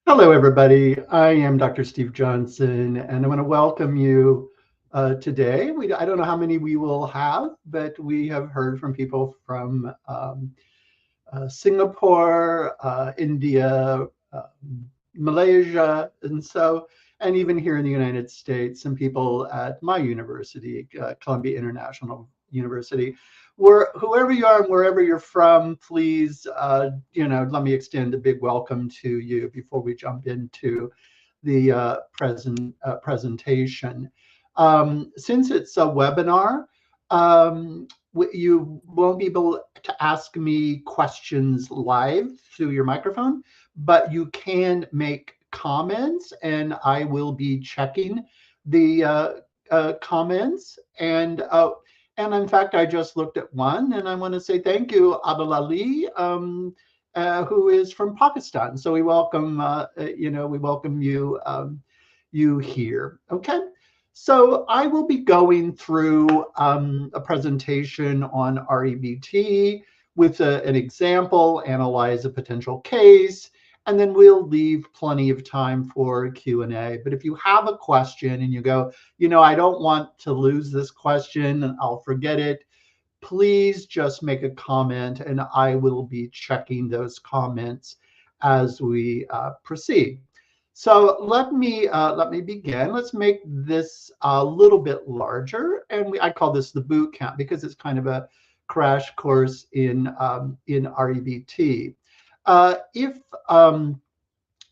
Hello, everybody. I am Dr. Steve Johnson, and I want to welcome you today. I don't know how many we will have, but we have heard from people from Singapore, India, Malaysia, and even here in the United States, some people at my university, Columbia International University. Whoever you are and wherever you're from, please, let me extend a big welcome to you before we jump into the presentation. Since it's a webinar, you won't be able to ask me questions live through your microphone, but you can make comments, and I will be checking the comments. And in fact, I just looked at one, and I want to say thank you, Abdul Ali, who is from Pakistan. So we welcome, we welcome you, you here. Okay. So I will be going through a presentation on REBT with an example, analyze a potential case, and then we'll leave plenty of time for Q&A. But if you have a question and you go, I don't want to lose this question and I'll forget it, please just make a comment and I will be checking those comments as we proceed. So let me begin. Let's make this a little bit larger, and I call this the boot camp because it's kind of a crash course in REBT. If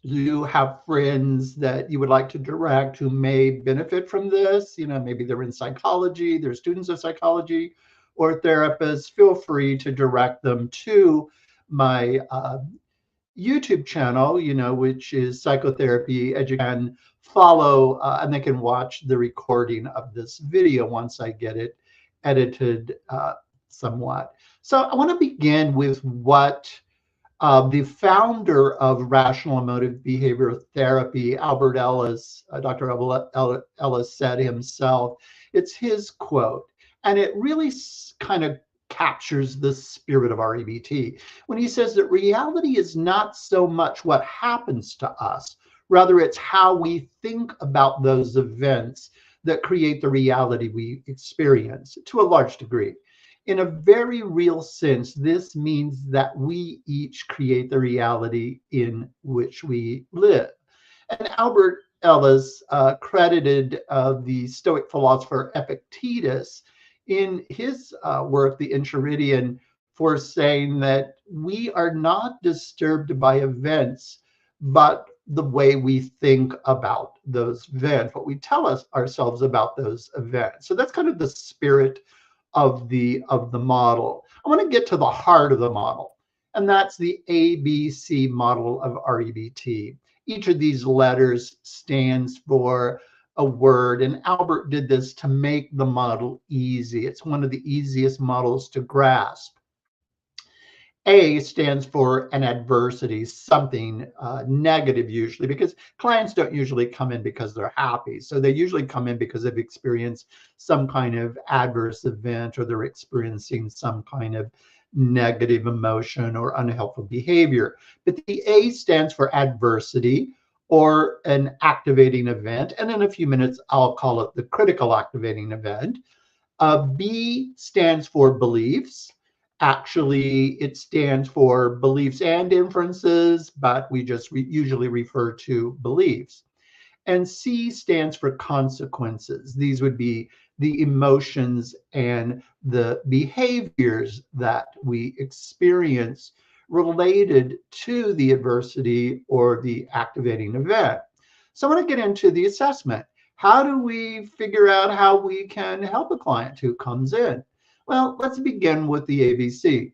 you have friends that you would like to direct who may benefit from this, maybe they're in psychology, they're students of psychology or therapists, feel free to direct them to my YouTube channel, which is Psychotherapy Education. Follow and they can watch the recording of this video once I get it edited somewhat. So I want to begin with what the founder of rational emotive behavioral therapy, Albert Ellis, Dr. Ellis said himself. It's his quote, and it really kind of captures the spirit of REBT when he says that reality is not so much what happens to us, rather it's how we think about those events that create the reality we experience to a large degree. In a very real sense, this means that we each create the reality in which we live. And Albert Ellis credited the Stoic philosopher Epictetus in his work, The Enchiridion, for saying that we are not disturbed by events, but the way we think about those events, what we tell ourselves about those events. So that's kind of the spirit of the model. I want to get to the heart of the model, and that's the ABC model of REBT. Each of these letters stands for a word, and Albert did this to make the model easy. It's one of the easiest models to grasp. A stands for an adversity, something negative usually, because clients don't usually come in because they're happy. So they usually come in because they've experienced some kind of adverse event, or they're experiencing some kind of negative emotion or unhelpful behavior. But the A stands for adversity or an activating event. And in a few minutes, I'll call it the critical activating event. B stands for beliefs. Actually, it stands for beliefs and inferences, but we just usually refer to beliefs. And C stands for consequences. These would be the emotions and the behaviors that we experience related to the adversity or the activating event. So I want to get into the assessment. How do we figure out how we can help a client who comes in? Well, let's begin with the ABC.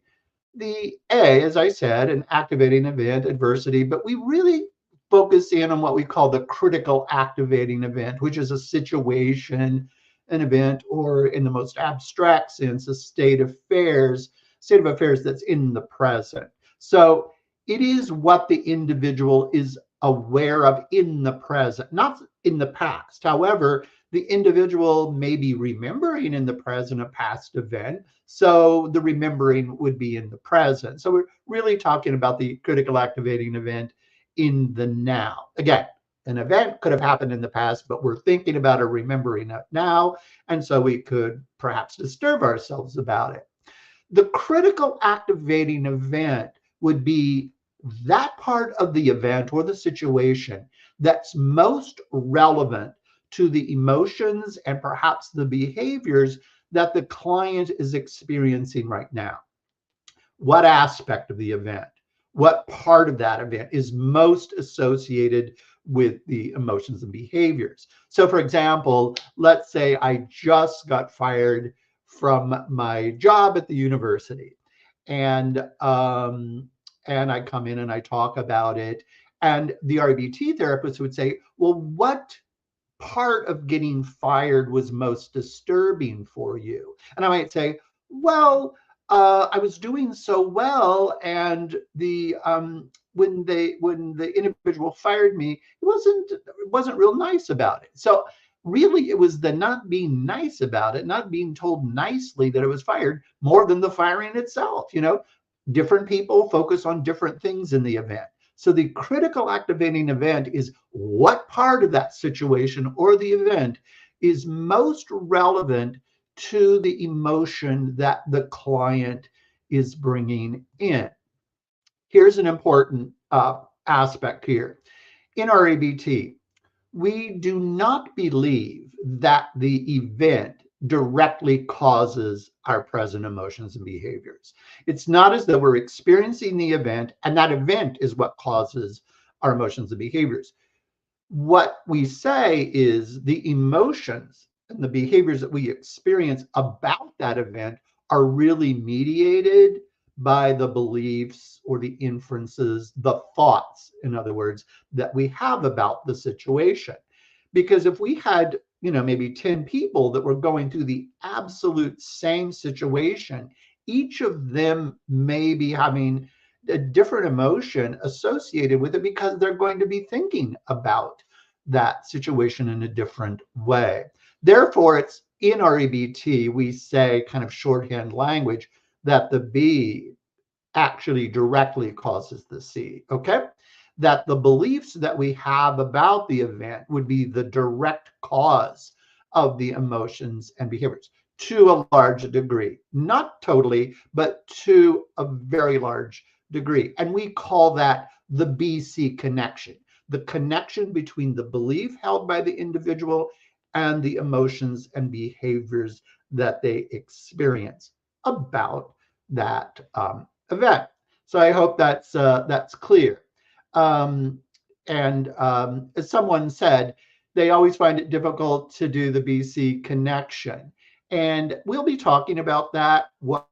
The A, as I said, an activating event, adversity, but we really focus in on what we call the critical activating event, which is a situation, an event, or in the most abstract sense, a state of affairs that's in the present. So it is what the individual is aware of in the present, not in the past. However, the individual may be remembering in the present a past event, so the remembering would be in the present. So we're really talking about the critical activating event in the now. Again, an event could have happened in the past, but we're thinking about or remembering it now, and so we could perhaps disturb ourselves about it. The critical activating event would be that part of the event or the situation that's most relevant to the emotions and perhaps the behaviors that the client is experiencing right now. What aspect of the event, what part of that event is most associated with the emotions and behaviors? So, for example, let's say I just got fired from my job at the university, and I come in and I talk about it, and the REBT therapist would say, "Well, what part of getting fired was most disturbing for you?" And I might say, "Well, I was doing so well, and the when the individual fired me, it wasn't real nice about it." So really, it was the not being nice about it, not being told nicely that it was fired, more than the firing itself. Different people focus on different things in the event. So the critical activating event is what part of that situation or the event is most relevant to the emotion that the client is bringing in. Here's an important aspect here. In our REBT, we do not believe that the event directly causes our present emotions and behaviors. It's not as though we're experiencing the event and that event is what causes our emotions and behaviors. What we say is the emotions and the behaviors that we experience about that event are really mediated by the beliefs or the inferences, the thoughts, in other words, that we have about the situation. Because if we had, maybe 10 people that were going through the absolute same situation, each of them may be having a different emotion associated with it because they're going to be thinking about that situation in a different way. Therefore, it's in our REBT, we say, kind of shorthand language, that the B actually directly causes the C, okay? That the beliefs that we have about the event would be the direct cause of the emotions and behaviors to a large degree. Not totally, but to a very large degree. And we call that the BC connection, the connection between the belief held by the individual and the emotions and behaviors that they experience about that event. So I hope that's clear. As someone said, they always find it difficult to do the BC connection. And we'll be talking about that, what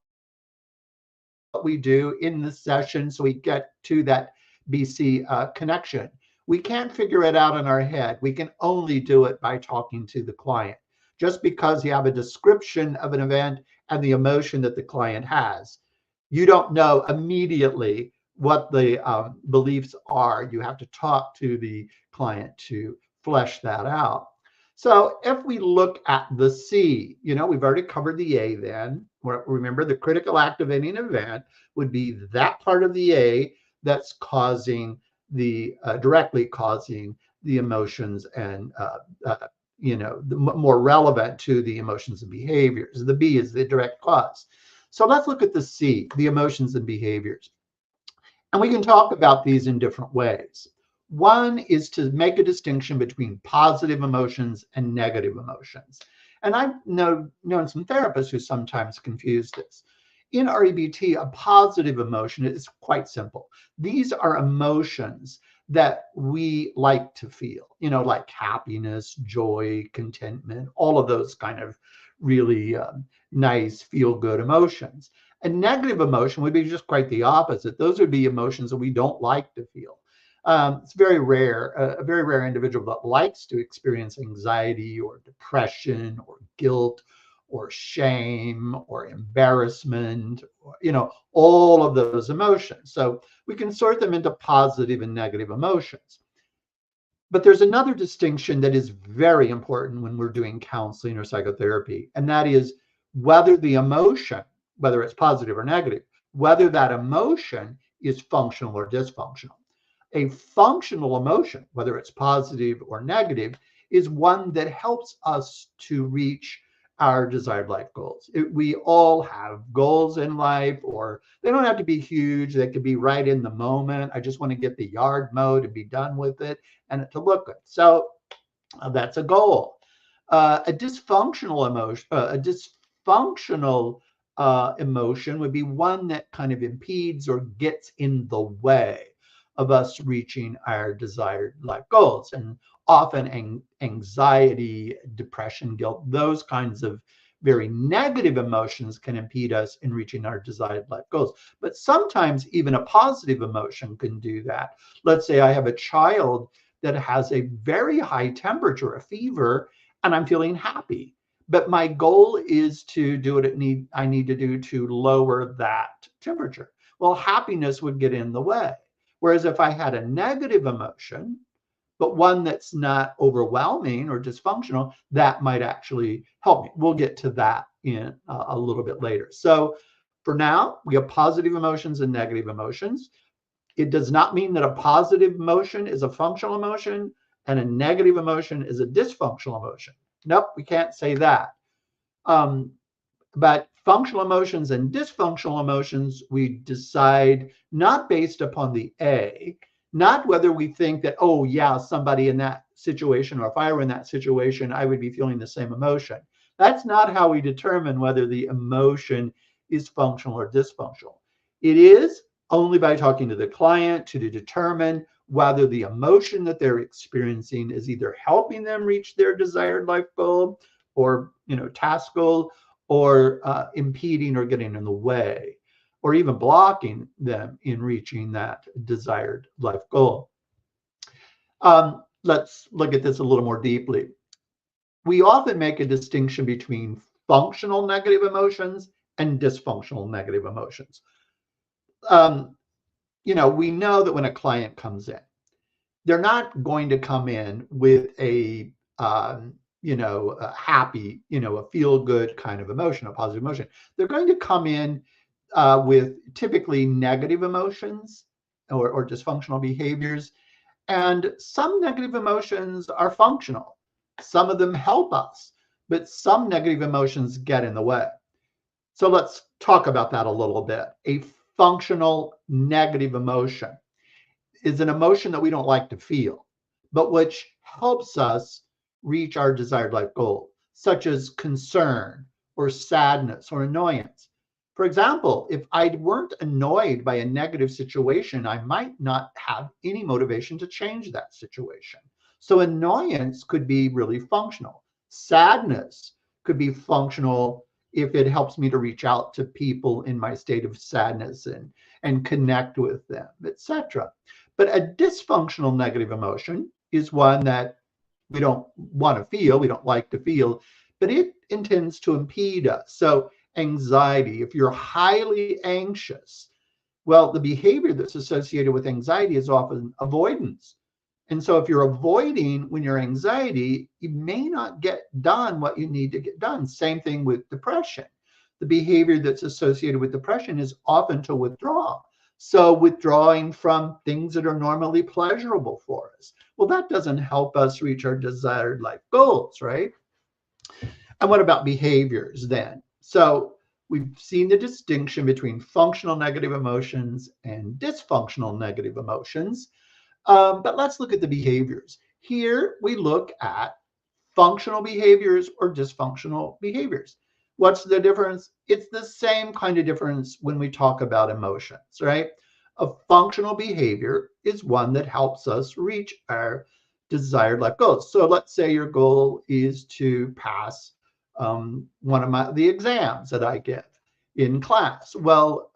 we do in the session so we get to that BC connection. We can't figure it out in our head. We can only do it by talking to the client. Just because you have a description of an event and the emotion that the client has You don't know immediately what the beliefs are. You have to talk to the client to flesh that out. So if we look at the C, we've already covered the A then. Remember, the critical activating event would be that part of the A that's causing directly causing the emotions and more relevant to the emotions and behaviors. The B is the direct cause. So let's look at the C, the emotions and behaviors. And we can talk about these in different ways. One is to make a distinction between positive emotions and negative emotions. And I've known some therapists who sometimes confuse this. In REBT, a positive emotion is quite simple. These are emotions that we like to feel, like happiness, joy, contentment, all of those kind of really nice, feel-good emotions. A negative emotion would be just quite the opposite. Those would be emotions that we don't like to feel. It's very rare, a very rare individual that likes to experience anxiety or depression or guilt or shame or embarrassment, all of those emotions. So we can sort them into positive and negative emotions. But there's another distinction that is very important when we're doing counseling or psychotherapy, and that is whether the emotion, whether it's positive or negative, whether that emotion is functional or dysfunctional. A functional emotion, whether it's positive or negative, is one that helps us to reach our desired life goals. We all have goals in life, or they don't have to be huge. They could be right in the moment. I just want to get the yard mowed and be done with it and to look good. So that's a goal. A dysfunctional emotion would be one that kind of impedes or gets in the way of us reaching our desired life goals. And often anxiety, depression, guilt, those kinds of very negative emotions can impede us in reaching our desired life goals. But sometimes even a positive emotion can do that. Let's say I have a child that has a very high temperature, a fever, and I'm feeling happy. But my goal is to do what I need to do to lower that temperature. Well, happiness would get in the way. Whereas if I had a negative emotion, but one that's not overwhelming or dysfunctional, that might actually help me. We'll get to that in a little bit later. So for now, we have positive emotions and negative emotions. It does not mean that a positive emotion is a functional emotion and a negative emotion is a dysfunctional emotion. Nope, we can't say that. But functional emotions and dysfunctional emotions, we decide not based upon the A, not whether we think that, oh, yeah, somebody in that situation, or if I were in that situation, I would be feeling the same emotion. That's not how we determine whether the emotion is functional or dysfunctional. It is only by talking to the client to determine whether the emotion that they're experiencing is either helping them reach their desired life goal or task goal, or impeding or getting in the way, or even blocking them in reaching that desired life goal. Let's look at this a little more deeply. We often make a distinction between functional negative emotions and dysfunctional negative emotions. We know that when a client comes in, they're not going to come in with a happy, a feel-good kind of emotion, a positive emotion. They're going to come in with typically negative emotions or dysfunctional behaviors. And some negative emotions are functional. Some of them help us, but some negative emotions get in the way. So let's talk about that a little bit. A functional negative emotion is an emotion that we don't like to feel, but which helps us reach our desired life goal, such as concern or sadness or annoyance. For example, if I weren't annoyed by a negative situation, I might not have any motivation to change that situation. So annoyance could be really functional. Sadness could be functional if it helps me to reach out to people in my state of sadness and connect with them, etc. But a dysfunctional negative emotion is one that we don't want to feel, we don't like to feel, but it intends to impede us. So anxiety. If you're highly anxious, well, the behavior that's associated with anxiety is often avoidance. And so if you're avoiding when you're anxiety, you may not get done what you need to get done. Same thing with depression. The behavior that's associated with depression is often to withdraw. So withdrawing from things that are normally pleasurable for us. Well, that doesn't help us reach our desired life goals, right? And what about behaviors then? So we've seen the distinction between functional negative emotions and dysfunctional negative emotions. But let's look at the behaviors. Here we look at functional behaviors or dysfunctional behaviors. What's the difference? It's the same kind of difference when we talk about emotions, right? A functional behavior is one that helps us reach our desired life goals. So let's say your goal is to pass one of the exams that I give in class. Well,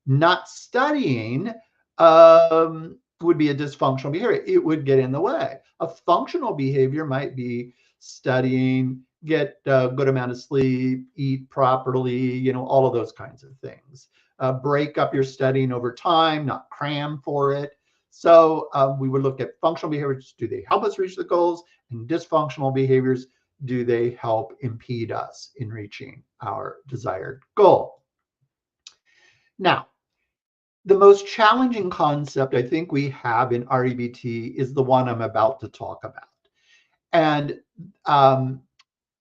not studying would be a dysfunctional behavior. It would get in the way. A functional behavior might be studying, get a good amount of sleep, eat properly, all of those kinds of things. Break up your studying over time, not cram for it. So we would look at functional behaviors. Do they help us reach the goals? And dysfunctional behaviors, do they help impede us in reaching our desired goal? Now, the most challenging concept I think we have in REBT is the one I'm about to talk about. And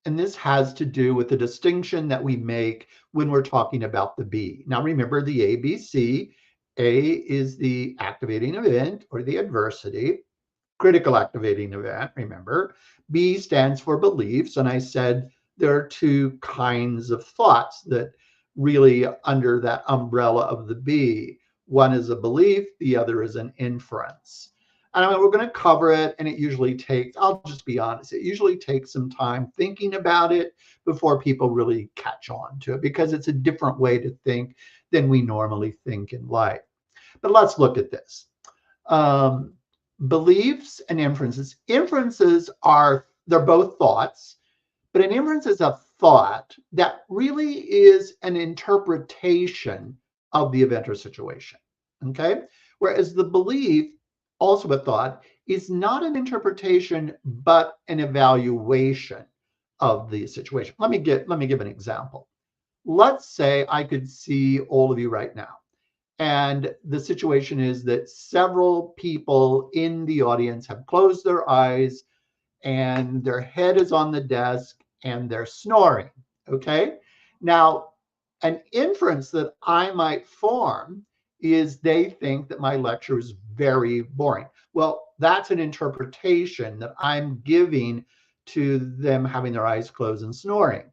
this has to do with the distinction that we make when we're talking about the B. Now, remember the ABC. A is the activating event or the adversity, critical activating event, remember. B stands for beliefs. And I said there are two kinds of thoughts that really under that umbrella of the B. One is a belief, the other is an inference. And we're going to cover it, and it usually takes, I'll just be honest, it usually takes some time thinking about it before people really catch on to it, because it's a different way to think than we normally think in life. But let's look at this. Beliefs and inferences. Inferences they're both thoughts, but an inference is a thought that really is an interpretation of the event or situation, okay? Whereas the belief, also a thought, is not an interpretation, but an evaluation of the situation. Let me give an example. Let's say I could see all of you right now. And the situation is that several people in the audience have closed their eyes and their head is on the desk and they're snoring, okay? Now, an inference that I might form is they think that my lecture is very boring. Well, that's an interpretation that I'm giving to them having their eyes closed and snoring.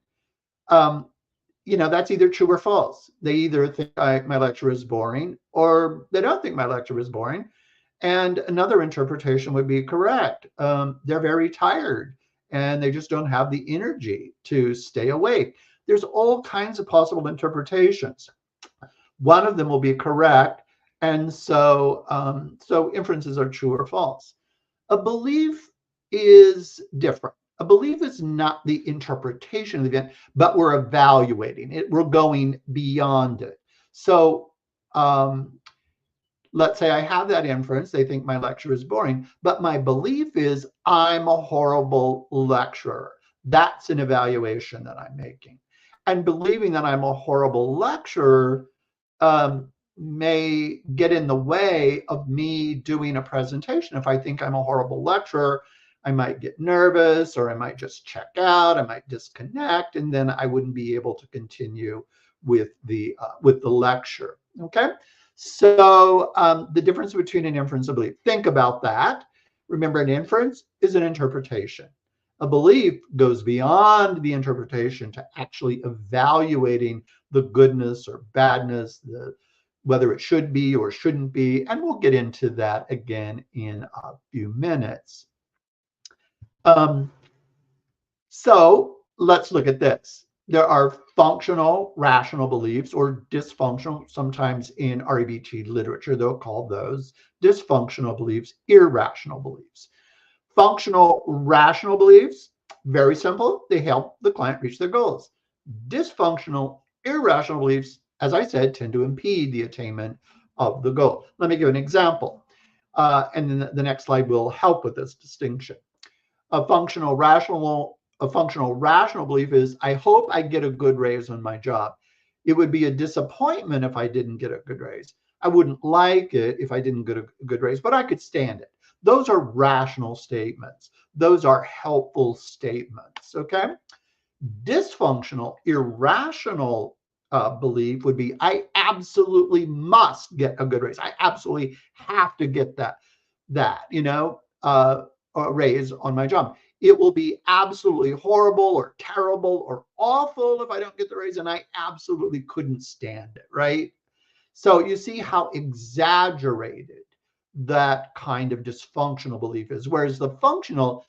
That's either true or false. They either think my lecture is boring, or they don't think my lecture is boring. And another interpretation would be correct. They're very tired and they just don't have the energy to stay awake. There's all kinds of possible interpretations. One of them will be correct. And so inferences are true or false. A belief is different. A belief is not the interpretation of the event, but we're evaluating it. We're going beyond it. So let's say I have that inference. They think my lecture is boring, but my belief is I'm a horrible lecturer. That's an evaluation that I'm making. And believing that I'm a horrible lecturer may get in the way of me doing a presentation. If I think I'm a horrible lecturer, I might get nervous, or I might just check out, I might disconnect, and then I wouldn't be able to continue with the lecture, okay? So the difference between an inference and a belief, think about that. Remember, an inference is an interpretation. A belief goes beyond the interpretation to actually evaluating the goodness or badness, whether it should be or shouldn't be, and we'll get into that again in a few minutes. So let's look at this. There are functional rational beliefs or dysfunctional. Sometimes in REBT literature, they'll call those dysfunctional beliefs, irrational beliefs. Functional rational beliefs, very simple. They help the client reach their goals. Dysfunctional, irrational beliefs, as I said, tend to impede the attainment of the goal. Let me give an example. And then the next slide will help with this distinction. A functional rational belief is, I hope I get a good raise on my job. It would be a disappointment if I didn't get a good raise. I wouldn't like it if I didn't get a good raise, but I could stand it. Those are rational statements. Those are helpful statements, okay? Dysfunctional, irrational belief would be, I absolutely must get a good raise. I absolutely have to get a raise on my job. It will be absolutely horrible or terrible or awful if I don't get the raise, and I absolutely couldn't stand it, right? So you see how exaggerated that kind of dysfunctional belief is, whereas the functional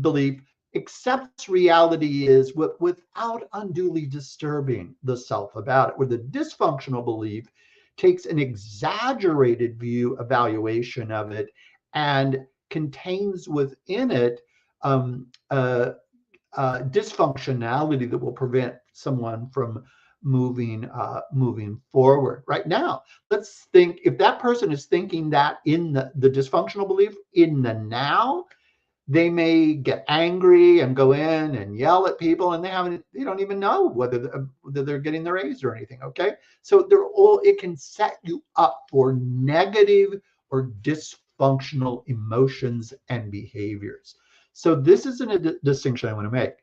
belief accepts reality is without unduly disturbing the self about it, where the dysfunctional belief takes an exaggerated view evaluation of it and contains within it dysfunctionality that will prevent someone from moving forward. Right now, let's think, if that person is thinking that in the dysfunctional belief in the now, they may get angry and go in and yell at people, and they don't even know whether they're getting the raise or anything. Okay, so it can set you up for negative or dysfunctional emotions and behaviors. So this is a distinction I want to make.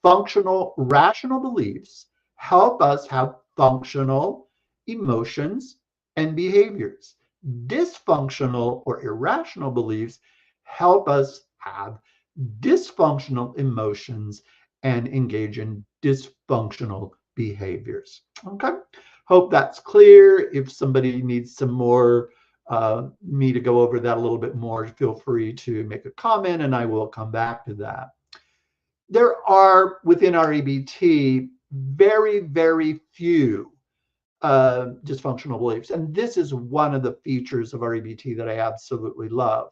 Functional rational beliefs help us have functional emotions and behaviors. Dysfunctional or irrational beliefs help us have dysfunctional emotions and engage in dysfunctional behaviors. Okay, hope that's clear. If somebody needs some more me to go over that a little bit more, feel free to make a comment and I will come back to that. There are within REBT very, very few dysfunctional beliefs. And this is one of the features of REBT that I absolutely love.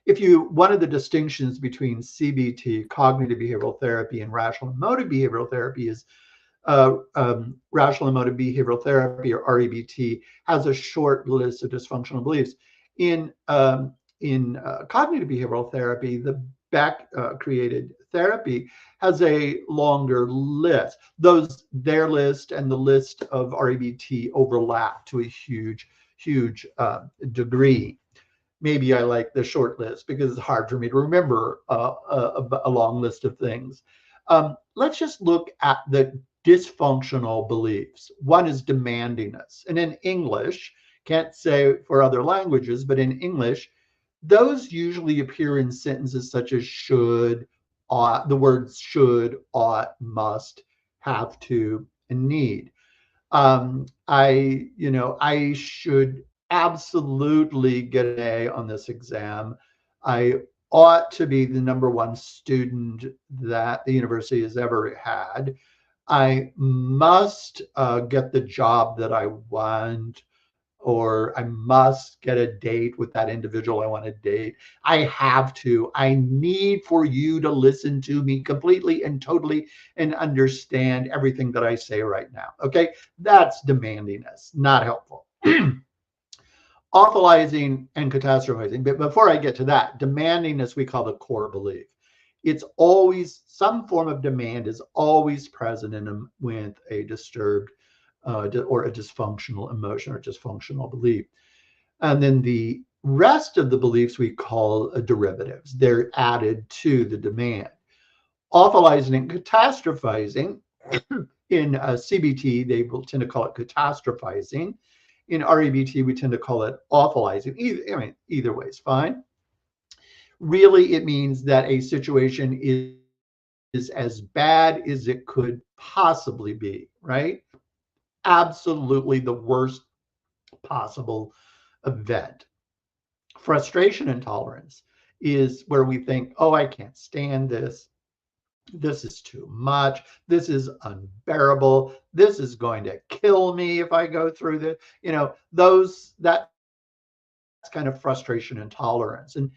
One of the distinctions between CBT, cognitive behavioral therapy, and rational emotive behavioral therapy is rational emotive behavioral therapy, or REBT, has a short list of dysfunctional beliefs. In cognitive behavioral therapy, the Beck created therapy has a longer list. Their list and the list of REBT overlap to a huge degree. Maybe I like the short list because it's hard for me to remember a long list of things. Let's just look at the dysfunctional beliefs. One is demandingness. And in English, can't say for other languages, but in English, those usually appear in sentences such as should, ought, the words should, ought, must, have to, and need. I should absolutely get an A on this exam. I ought to be the #1 student that the university has ever had. I must get the job that I want, or I must get a date with that individual I want to date. I have to. I need for you to listen to me completely and totally and understand everything that I say right now. Okay, that's demandingness, not helpful. Awfulizing and catastrophizing. But before I get to that, demandingness we call the core belief. It's always, some form of demand is always present in them with a disturbed or a dysfunctional emotion or dysfunctional belief. And then the rest of the beliefs we call derivatives. They're added to the demand. Awfulizing and catastrophizing, in CBT, they will tend to call it catastrophizing. In REBT, we tend to call it awfulizing. Either way is fine. Really, it means that a situation is as bad as it could possibly be, right? Absolutely the worst possible event. Frustration intolerance is where we think, oh, I can't stand this. This is too much. This is unbearable. This is going to kill me if I go through this. That's kind of frustration intolerance. And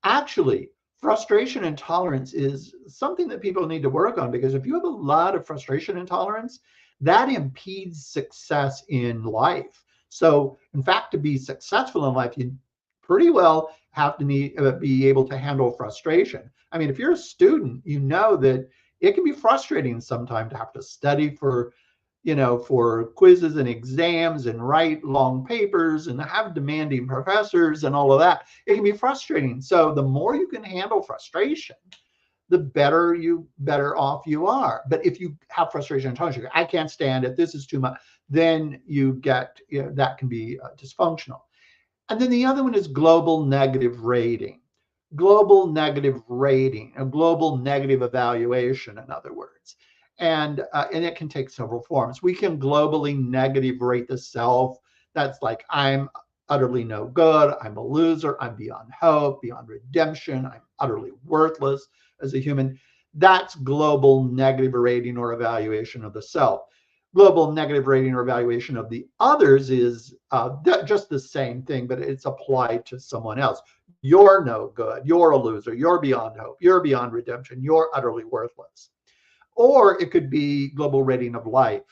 actually, frustration intolerance is something that people need to work on, because if you have a lot of frustration intolerance, that impedes success in life. So, in fact, to be successful in life, you pretty well have to be able to handle frustration. I mean, if you're a student, you know that it can be frustrating sometimes to have to study for, for quizzes and exams and write long papers and have demanding professors and all of that. It can be frustrating. So the more you can handle frustration, the better off you are. But if you have frustration intolerance, you go, I can't stand it, this is too much, then you get, that can be dysfunctional. And then the other one is global negative rating. Global negative rating, a global negative evaluation, in other words. And it can take several forms. We can globally negative rate the self. That's like, I'm utterly no good, I'm a loser, I'm beyond hope, beyond redemption, I'm utterly worthless as a human. That's global negative rating or evaluation of the self. Global negative rating or evaluation of the others is just the same thing, but it's applied to someone else. You're no good, you're a loser, you're beyond hope, you're beyond redemption, you're utterly worthless. Or it could be global rating of life.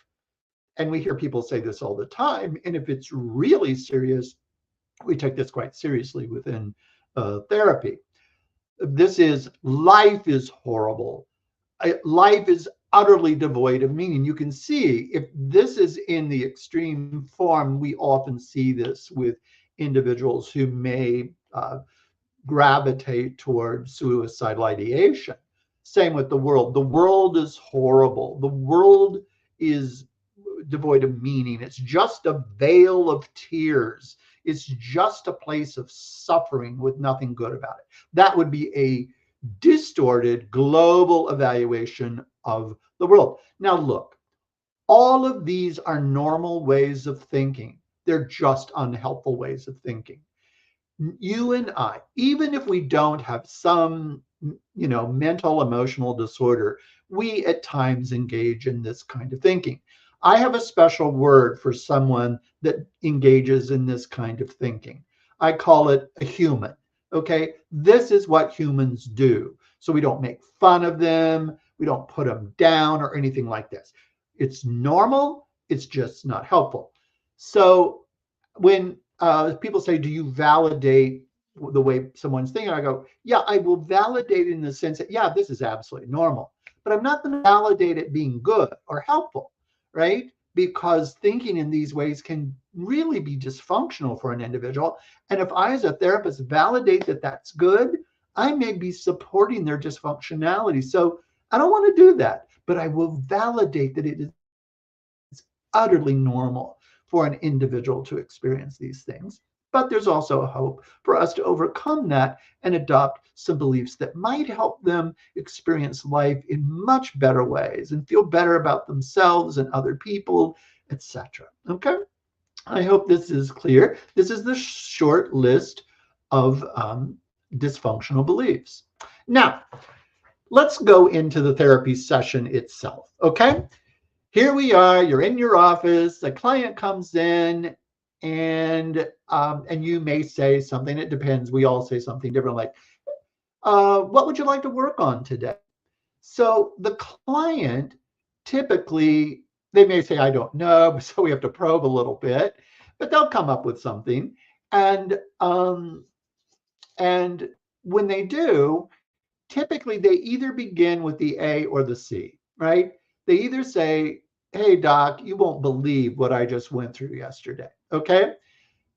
And we hear people say this all the time. And if it's really serious, we take this quite seriously within therapy. This is, life is horrible. Life is utterly devoid of meaning. You can see if this is in the extreme form, we often see this with individuals who may gravitate towards suicidal ideation. Same with the world. The world is horrible. The world is devoid of meaning. It's just a veil of tears. It's just a place of suffering with nothing good about it. That would be a distorted global evaluation of the world. Now, look, all of these are normal ways of thinking. They're just unhelpful ways of thinking. You and I, even if we don't have some, mental, emotional disorder, we at times engage in this kind of thinking. I have a special word for someone that engages in this kind of thinking. I call it a human. Okay, this is what humans do. So we don't make fun of them, we don't put them down or anything like this. It's normal, it's just not helpful. So when people say, do you validate the way someone's thinking? I go, yeah, I will validate it in the sense that, yeah, this is absolutely normal, but I'm not going to validate it being good or helpful, right? Because thinking in these ways can really be dysfunctional for an individual. And if I, as a therapist, validate that that's good, I may be supporting their dysfunctionality. So I don't want to do that, but I will validate that it is utterly normal for an individual to experience these things. But there's also a hope for us to overcome that and adopt some beliefs that might help them experience life in much better ways and feel better about themselves and other people, etc. Okay? I hope this is clear. This is the short list of dysfunctional beliefs. Now, let's go into the therapy session itself. Okay? Here we are, you're in your office, a client comes in, and you may say something. It depends. We all say something different, like, what would you like to work on today? So the client, typically, they may say, I don't know, so we have to probe a little bit, but they'll come up with something. And when they do, typically they either begin with the A or the C, right? They either say, hey, doc, you won't believe what I just went through yesterday. Okay.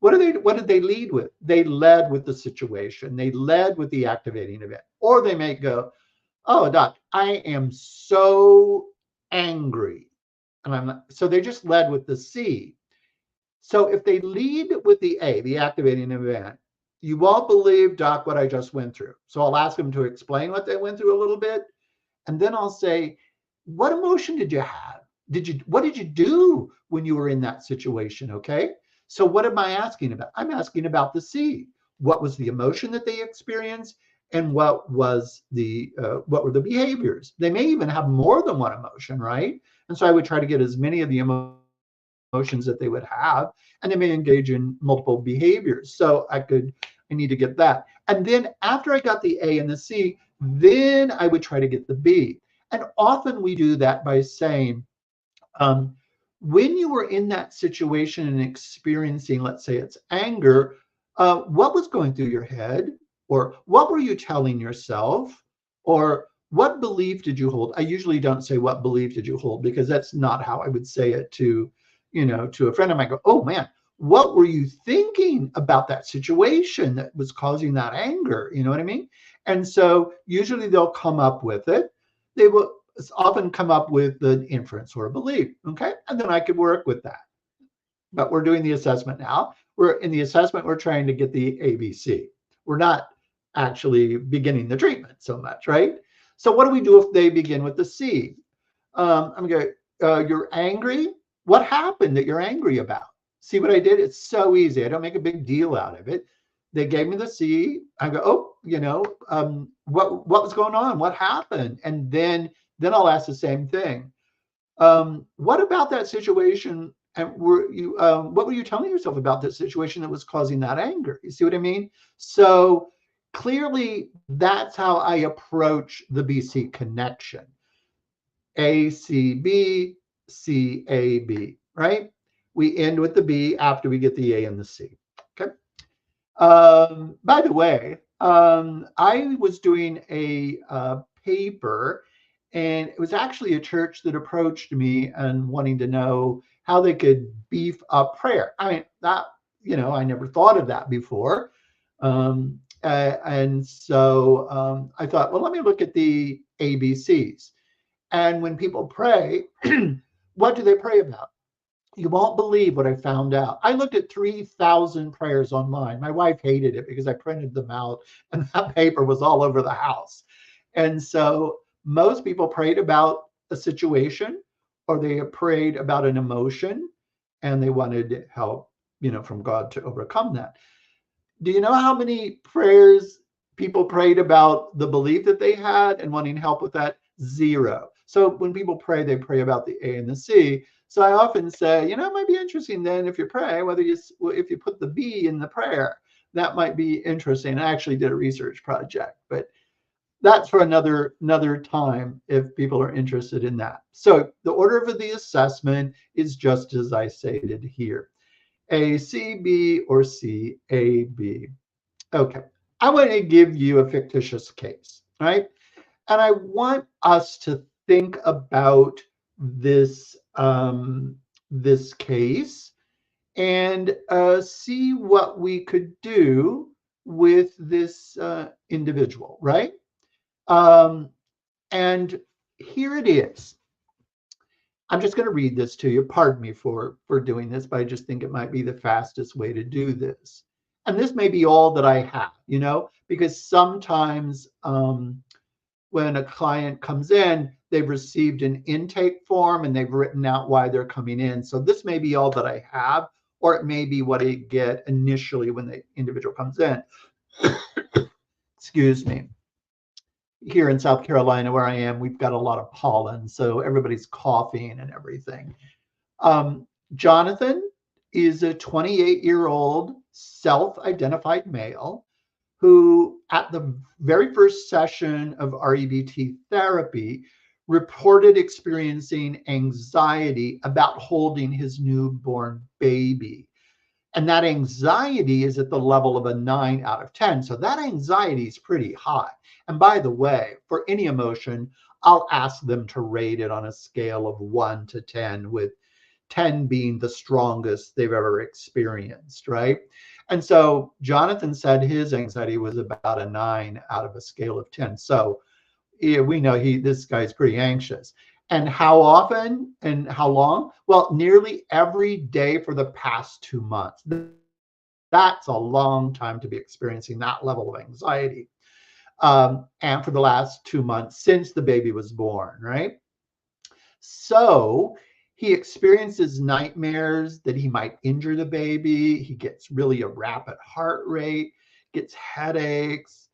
What did they lead with? They led with the situation. They led with the activating event. Or they may go, oh, doc, I am so angry. So they just led with the C. So if they lead with the A, the activating event, you won't believe, doc, what I just went through. So I'll ask them to explain what they went through a little bit. And then I'll say, what emotion did you have? What did you do when you were in that situation? Okay. So what am I asking about? I'm asking about the C. What was the emotion that they experienced? And what were the behaviors? They may even have more than one emotion, right? And so I would try to get as many of the emotions that they would have, and they may engage in multiple behaviors. So I could I need to get that. And then after I got the A and the C, then I would try to get the B. And often we do that by saying, um, when you were in that situation and experiencing, let's say it's anger, what was going through your head? Or what were you telling yourself? Or what belief did you hold? I usually don't say what belief did you hold, because that's not how I would say it to, to a friend of mine. I go, oh man, what were you thinking about that situation that was causing that anger? You know what I mean? And so usually they'll come up with it. They will often come up with the inference or a belief. Okay. And then I could work with that. But we're doing the assessment now. We're in the assessment, we're trying to get the ABC. We're not actually beginning the treatment so much, right? So what do we do if they begin with the C? I'm going, you're angry. What happened that you're angry about? See what I did? It's so easy. I don't make a big deal out of it. They gave me the C. I go, oh, what was going on? What happened? And then I'll ask the same thing. What about that situation? And what were you telling yourself about that situation that was causing that anger? You see what I mean? So clearly, that's how I approach the BC connection. A, C, B, C, A, B, right? We end with the B after we get the A and the C. Okay. By the way, I was doing a paper, and it was actually a church that approached me and wanting to know how they could beef up prayer. I mean, that, I never thought of that before. And so I thought, well, let me look at the ABCs. And when people pray, what do they pray about? You won't believe what I found out. I looked at 3,000 prayers online. My wife hated it because I printed them out and that paper was all over the house. And so most people prayed about a situation, or they prayed about an emotion, and they wanted help, from God to overcome that. Do you know how many prayers people prayed about the belief that they had and wanting help with that? 0. So when people pray, they pray about the A and the C. So I often say, it might be interesting then if you pray, if you put the B in the prayer, that might be interesting. I actually did a research project, but that's for another time if people are interested in that. So the order of the assessment is just as I stated here. A, C, B, or C, A, B. Okay, I want to give you a fictitious case, right? And I want us to think about this this case and see what we could do with this individual, right? And here it is. I'm just going to read this to you. Pardon me for doing this, but I just think it might be the fastest way to do this. And this may be all that I have, because sometimes when a client comes in, they've received an intake form and they've written out why they're coming in. So this may be all that I have, or it may be what I get initially when the individual comes in. Excuse me. Here in South Carolina, where I am, we've got a lot of pollen, so everybody's coughing and everything. Jonathan is a 28-year-old self-identified male who, at the very first session of REBT therapy, reported experiencing anxiety about holding his newborn baby. And that anxiety is at the level of a 9 out of 10. So that anxiety is pretty high. And by the way, for any emotion, I'll ask them to rate it on a scale of 1 to 10, with 10 being the strongest they've ever experienced, right? And so Jonathan said his anxiety was about a 9 out of a scale of 10. So yeah, we know this guy's pretty anxious. And how often and how long? Well, nearly every day for the past 2 months. That's a long time to be experiencing that level of anxiety. And for the last 2 months since the baby was born, right? So he experiences nightmares that he might injure the baby. He gets really a rapid heart rate, gets headaches.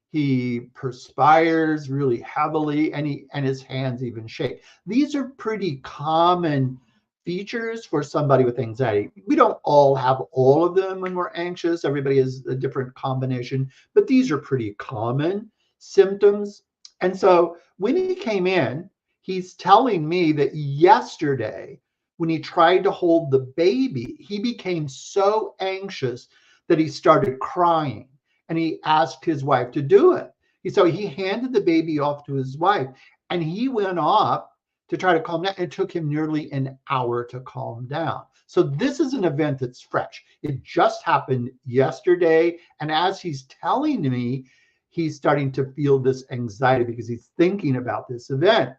He perspires really heavily, and his hands even shake. These are pretty common features for somebody with anxiety. We don't all have all of them when we're anxious. Everybody has a different combination, but these are pretty common symptoms. And so when he came in, he's telling me that yesterday, when he tried to hold the baby, he became so anxious that he started crying, and he asked his wife to do it. So he handed the baby off to his wife, and he went off to try to calm down. It took him nearly an hour to calm down. So this is an event that's fresh. It just happened yesterday. And as he's telling me, he's starting to feel this anxiety because he's thinking about this event.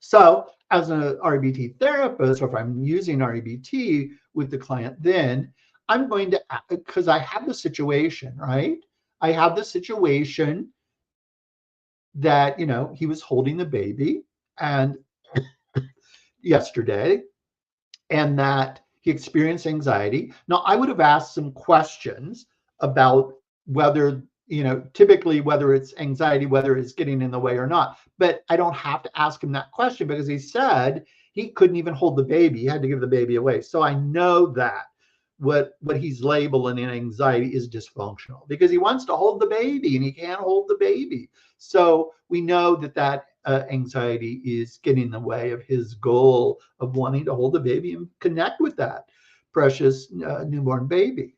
So as an REBT therapist, or if I'm using REBT with the client, then I'm going to, because I have the situation, right? I have the situation that, he was holding the baby and yesterday, and that he experienced anxiety. Now, I would have asked some questions about whether, typically whether it's anxiety, whether it's getting in the way or not. But I don't have to ask him that question because he said he couldn't even hold the baby. He had to give the baby away. So I know that what he's labeling in anxiety is dysfunctional because he wants to hold the baby and he can't hold the baby. So we know that anxiety is getting in the way of his goal of wanting to hold the baby and connect with that precious newborn baby.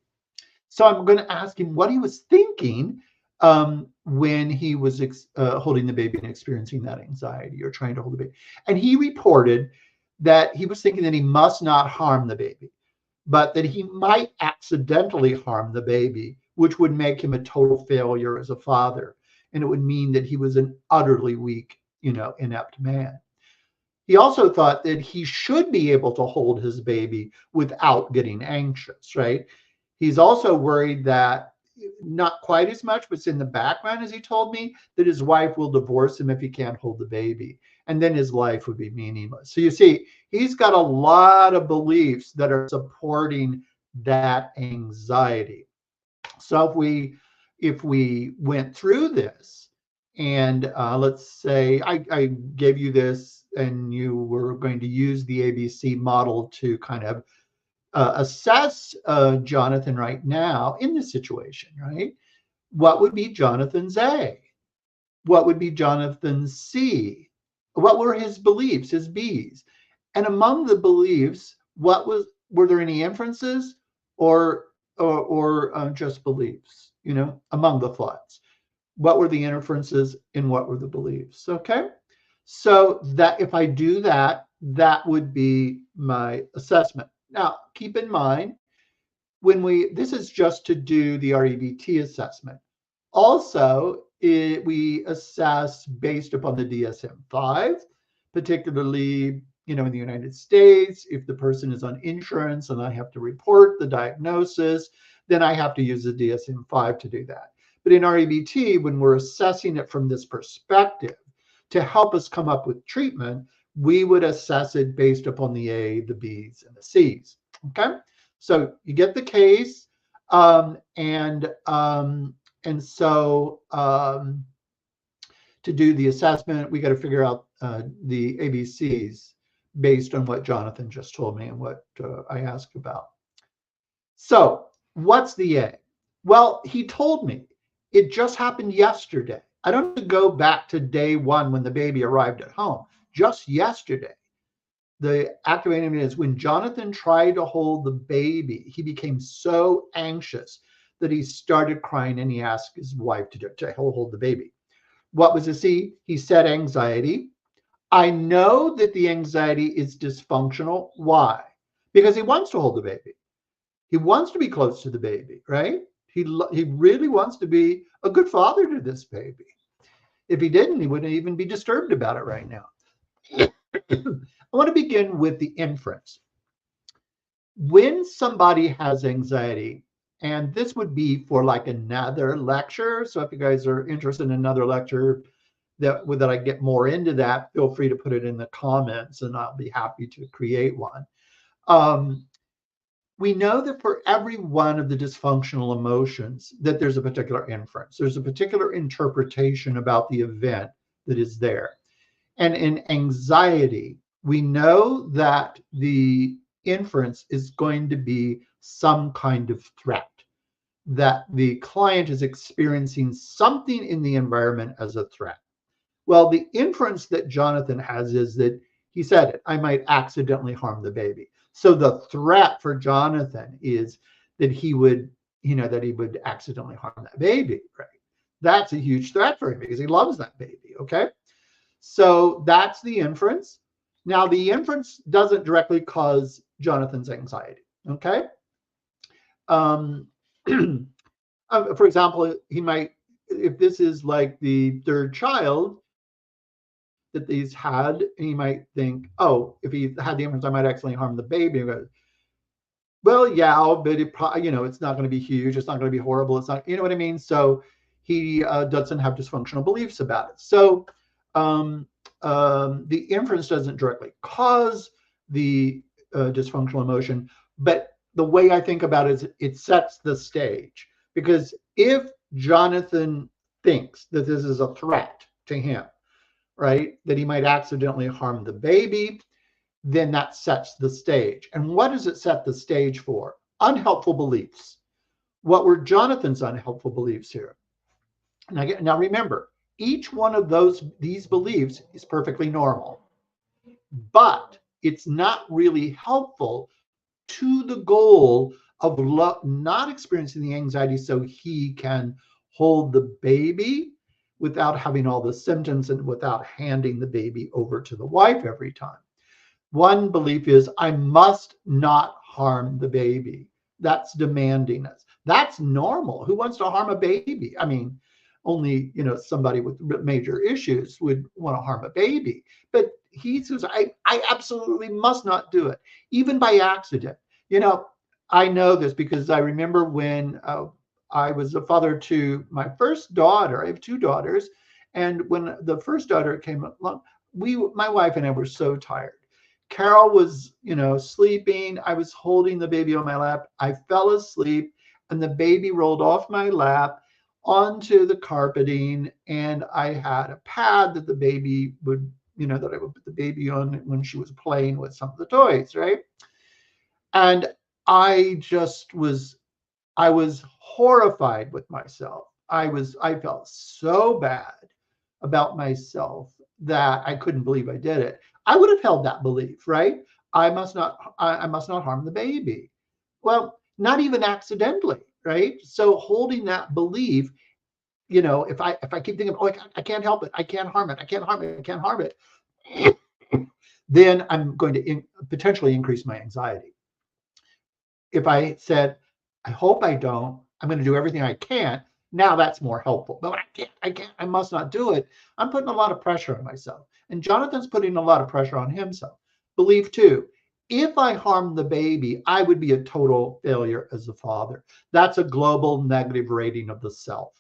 So I'm going to ask him what he was thinking when he was holding the baby and experiencing that anxiety or trying to hold the baby. And he reported that he was thinking that he must not harm the baby, but that he might accidentally harm the baby, which would make him a total failure as a father. And it would mean that he was an utterly weak, inept man. He also thought that he should be able to hold his baby without getting anxious, right? He's also worried that, not quite as much, but it's in the background, as he told me, that his wife will divorce him if he can't hold the baby. And then his life would be meaningless. So you see, he's got a lot of beliefs that are supporting that anxiety. So if we went through this, and let's say I gave you this and you were going to use the ABC model to kind of assess Jonathan right now in this situation, right? What would be Jonathan's A? What would be Jonathan's C? What were his beliefs, his B's? And among the beliefs, were there any inferences or just beliefs, among the thoughts? What were the inferences and what were the beliefs? Okay. So that if I do that, that would be my assessment. Now, keep in mind, this is just to do the REBT assessment. Also, we assess based upon the DSM-5, particularly, in the United States. If the person is on insurance and I have to report the diagnosis, then I have to use the DSM-5 to do that. But in REBT, when we're assessing it from this perspective, to help us come up with treatment, we would assess it based upon the A, the B's, and the C's. Okay, so you get the case, and so to do the assessment, we got to figure out the ABCs based on what Jonathan just told me and what I asked about. So what's the A? Well, he told me it just happened yesterday. I don't have to go back to day one when the baby arrived at home. Just yesterday, the activating event is when Jonathan tried to hold the baby, he became so anxious that he started crying and he asked his wife to hold the baby. What was the C? He said anxiety. I know that the anxiety is dysfunctional. Why? Because he wants to hold the baby. He wants to be close to the baby, right? He really wants to be a good father to this baby. If he didn't, he wouldn't even be disturbed about it right now. I want to begin with the inference. When somebody has anxiety, and this would be for like another lecture, so if you guys are interested in another lecture that I get more into that, feel free to put it in the comments and I'll be happy to create one. We know that for every one of the dysfunctional emotions that there's a particular inference. There's a particular interpretation about the event that is there. And in anxiety, We know that the inference is going to be some kind of threat, that the client is experiencing something in the environment as a threat. Well, the inference that Jonathan has is that he said it, I might accidentally harm the baby. So the threat for Jonathan is that he would, that he would accidentally harm that baby, right? That's a huge threat for him because he loves that baby, okay? So that's the inference. Now, the inference doesn't directly cause Jonathan's anxiety, okay? Um, for example, he might, if this is like the third child that he's had, he might think, oh, if he had the inference, I might accidentally harm the baby. Well, yeah, but it's not going to be huge. It's not going to be horrible. It's not, you know what I mean? So he doesn't have dysfunctional beliefs about it. So the inference doesn't directly cause the dysfunctional emotion, but the way I think about it is it sets the stage. Because if Jonathan thinks that this is a threat to him, right, that he might accidentally harm the baby, then that sets the stage. And what does it set the stage for? Unhelpful beliefs. What were Jonathan's unhelpful beliefs here? Now remember, each one of these beliefs is perfectly normal, but it's not really helpful to the goal of not experiencing the anxiety so he can hold the baby without having all the symptoms and without handing the baby over to the wife every time. One belief is, I must not harm the baby. That's demanding us. That's normal. Who wants to harm a baby? I mean, only, somebody with major issues would want to harm a baby. But he says, I absolutely must not do it, even by accident. I know this because I remember when I was a father to my first daughter. I have two daughters. And when the first daughter came along, my wife and I were so tired. Carol was, sleeping. I was holding the baby on my lap. I fell asleep and the baby rolled off my lap onto the carpeting. And I had a pad that the baby would, that I would put the baby on when she was playing with some of the toys, right? And I was horrified with myself. I felt so bad about myself that I couldn't believe I did it. I would have held that belief, right? I must not harm the baby. Well, not even accidentally, right? So holding that belief, if I keep thinking, oh, I can't help it, I can't harm it, I can't harm it, I can't harm it, then I'm going to potentially increase my anxiety. If I said, I hope I don't, I'm going to do everything I can, now that's more helpful. But I must not do it. I'm putting a lot of pressure on myself. And Jonathan's putting a lot of pressure on himself. Belief two, if I harm the baby, I would be a total failure as a father. That's a global negative rating of the self.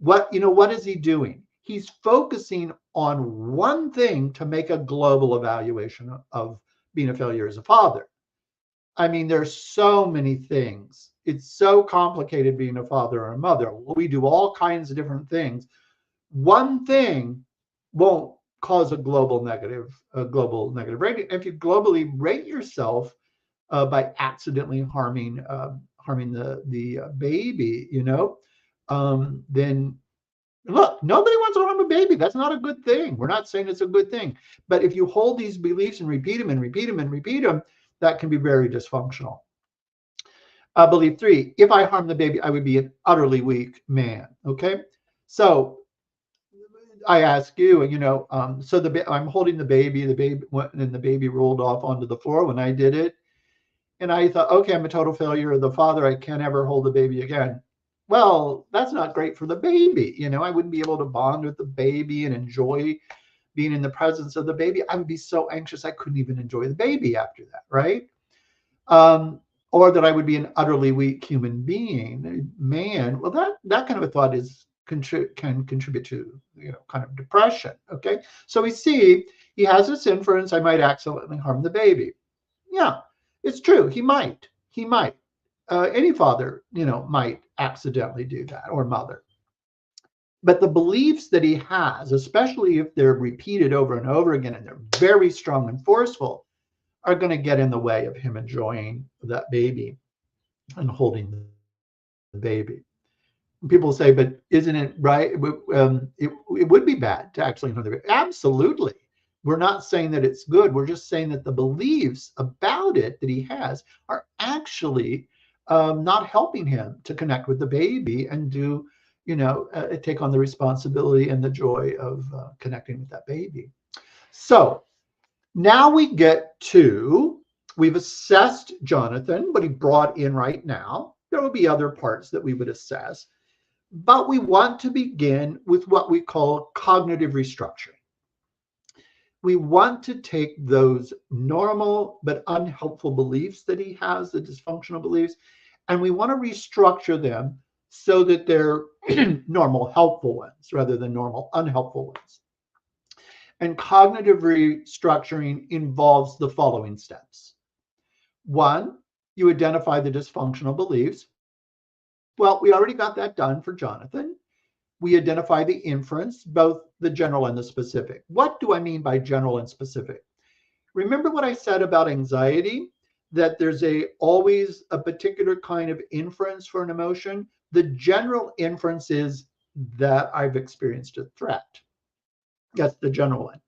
What is he doing? He's focusing on one thing to make a global evaluation of being a failure as a father. I mean, there's so many things. It's so complicated being a father or a mother. We do all kinds of different things. One thing won't cause a global negative rating. If you globally rate yourself by accidentally harming the baby, then look, nobody wants to harm a baby. That's not a good thing. We're not saying it's a good thing. But if you hold these beliefs and repeat them and repeat them and repeat them, that can be very dysfunctional. Belief three, if I harm the baby, I would be an utterly weak man. Okay. So I ask you, I'm holding the baby went and the baby rolled off onto the floor when I did it. And I thought, okay, I'm a total failure of the father. I can't ever hold the baby again. Well, that's not great for the baby. I wouldn't be able to bond with the baby and enjoy being in the presence of the baby. I would be so anxious I couldn't even enjoy the baby after that, right? Or that I would be an utterly weak human being, man. Well, that kind of a thought can contribute to kind of depression. Okay, so we see he has this inference: I might accidentally harm the baby. Yeah, it's true. He might. Any father, might accidentally do that, or mother. But the beliefs that he has, especially if they're repeated over and over again and they're very strong and forceful, are going to get in the way of him enjoying that baby and holding the baby. People say, but isn't it right? It would be bad to actually hold the baby. Absolutely. We're not saying that it's good. We're just saying that the beliefs about it that he has are actually not helping him to connect with the baby and do, take on the responsibility and the joy of connecting with that baby. So now we've assessed Jonathan, what he brought in right now. There will be other parts that we would assess, but we want to begin with what we call cognitive restructuring. We want to take those normal but unhelpful beliefs that he has, the dysfunctional beliefs, and we want to restructure them so that they're normal, helpful ones rather than normal, unhelpful ones. And cognitive restructuring involves the following steps. One, you identify the dysfunctional beliefs. Well, we already got that done for Jonathan. We identify the inference, both the general and the specific. What do I mean by general and specific? Remember what I said about anxiety, that there's always a particular kind of inference for an emotion. The general inference is that I've experienced a threat. That's the general one.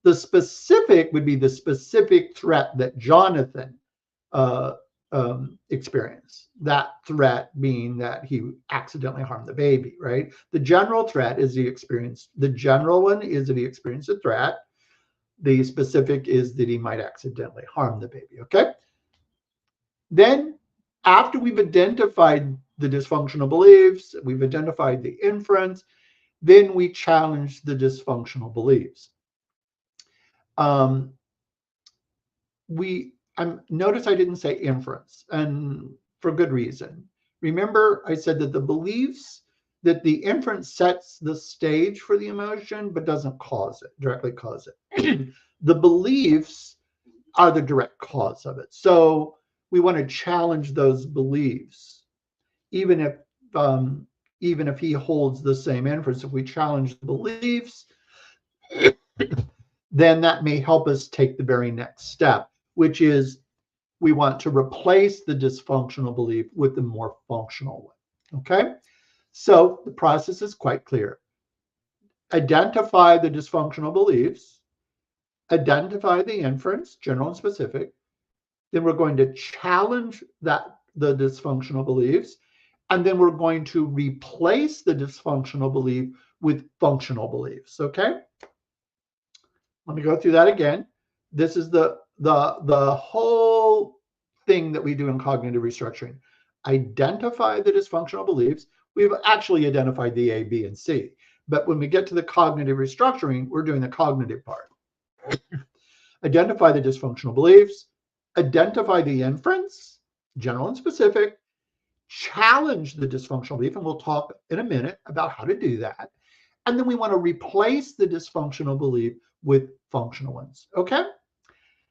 The specific would be the specific threat that Jonathan experienced. That threat being that he accidentally harmed the baby, right? The general threat is the general one is that he experienced a threat. The specific is that he might accidentally harm the baby, okay? Then after we've identified the dysfunctional beliefs, we've identified the inference, then we challenge the dysfunctional beliefs. Notice I didn't say inference, and for good reason. Remember, I said that that the inference sets the stage for the emotion, but doesn't directly cause it. The beliefs are the direct cause of it. So we want to challenge those beliefs, even if he holds the same inference. If we challenge the beliefs, then that may help us take the very next step, which is we want to replace the dysfunctional belief with the more functional one. Okay? So the process is quite clear. Identify the dysfunctional beliefs, identify the inference, general and specific. Then we're going to challenge the dysfunctional beliefs, and then we're going to replace the dysfunctional belief with functional beliefs. Okay? Let me go through that again. This is the whole thing that we do in cognitive restructuring. Identify the dysfunctional beliefs. We've actually identified the A, B, and C. But when we get to the cognitive restructuring, we're doing the cognitive part. Identify the dysfunctional beliefs. Identify the inference, general and specific. Challenge the dysfunctional belief, and we'll talk in a minute about how to do that. And then we want to replace the dysfunctional belief with functional ones. Okay?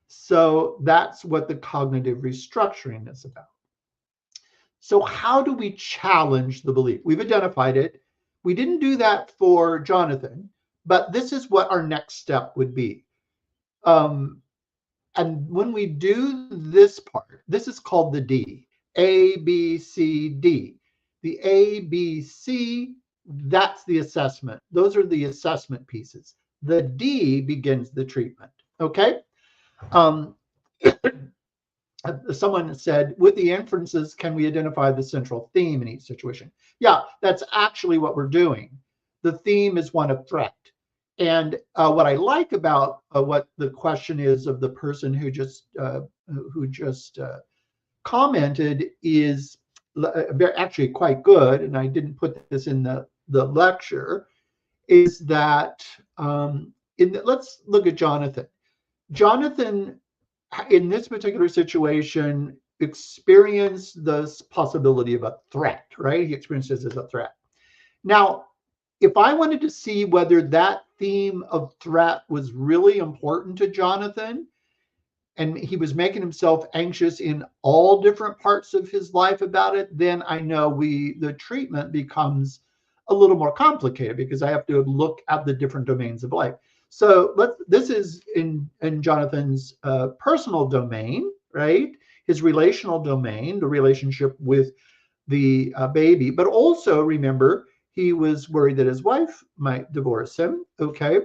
So that's what the cognitive restructuring is about. So how do we challenge the belief? We've identified it. We didn't do that for Jonathan, but this is what our next step would be. And when we do this part, this is called the D, A, B, C, D. The A, B, C, that's the assessment. Those are the assessment pieces. The D begins the treatment. Okay? Someone said, with the inferences, can we identify the central theme in each situation? Yeah, that's actually what we're doing. The theme is one of threat. And what I like about what the question is of the person who just commented is actually quite good, and I didn't put this in the lecture, is that let's look at Jonathan. Jonathan, in this particular situation, experienced the possibility of a threat, right? He experienced this as a threat. Now, if I wanted to see whether that theme of threat was really important to Jonathan, and he was making himself anxious in all different parts of his life about it, then I know the treatment becomes a little more complicated because I have to look at the different domains of life. So this is in Jonathan's personal domain, right? His relational domain, the relationship with the baby. But also remember, he was worried that his wife might divorce him. Okay,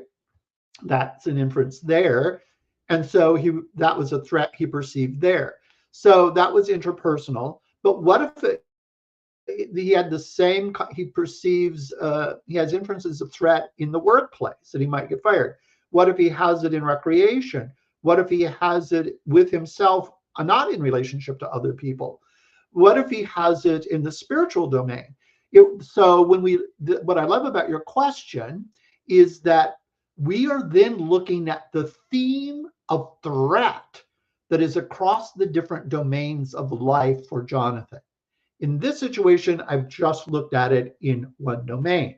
that's an inference there. And so that was a threat he perceived there. So that was interpersonal. But what if he had the same, he perceives, he has inferences of threat in the workplace that he might get fired? What if he has it in recreation? What if he has it with himself, not in relationship to other people? What if he has it in the spiritual domain? So what I love about your question is that we are then looking at the theme of threat that is across the different domains of life for Jonathan. In this situation, I've just looked at it in one domain.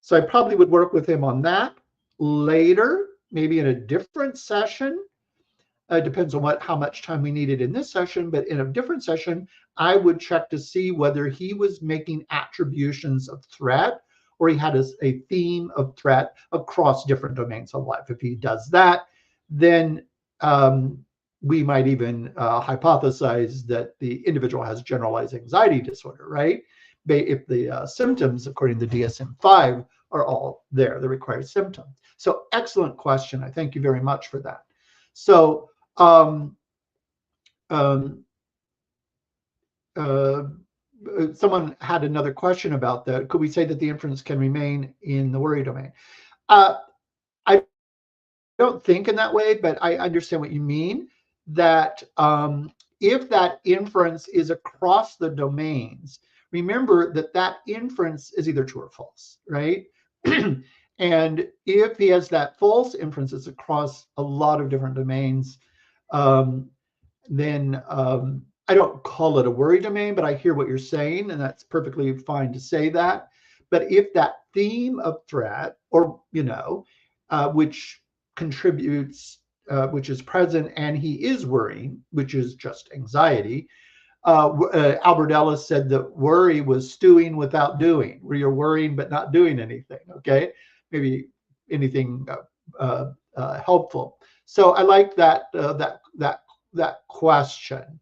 So I probably would work with him on that later, maybe in a different session. Depends on how much time we needed in this session, but in a different session, I would check to see whether he was making attributions of threat or he had a theme of threat across different domains of life. If he does that, then we might even hypothesize that the individual has generalized anxiety disorder, right? If the symptoms, according to DSM-5, are all there, the required symptoms. So excellent question. I thank you very much for that. So someone had another question about that. Could we say that the inference can remain in the worry domain? I don't think in that way, but I understand what you mean, that if that inference is across the domains, remember that inference is either true or false, right? And if he has that false inferences across a lot of different domains, then I don't call it a worry domain, but I hear what you're saying, and that's perfectly fine to say that. But if that theme of threat, or which contributes, which is present, and he is worrying, which is just anxiety. Albert Ellis said that worry was stewing without doing, where you're worrying but not doing anything. Okay, maybe anything helpful. So I like that question.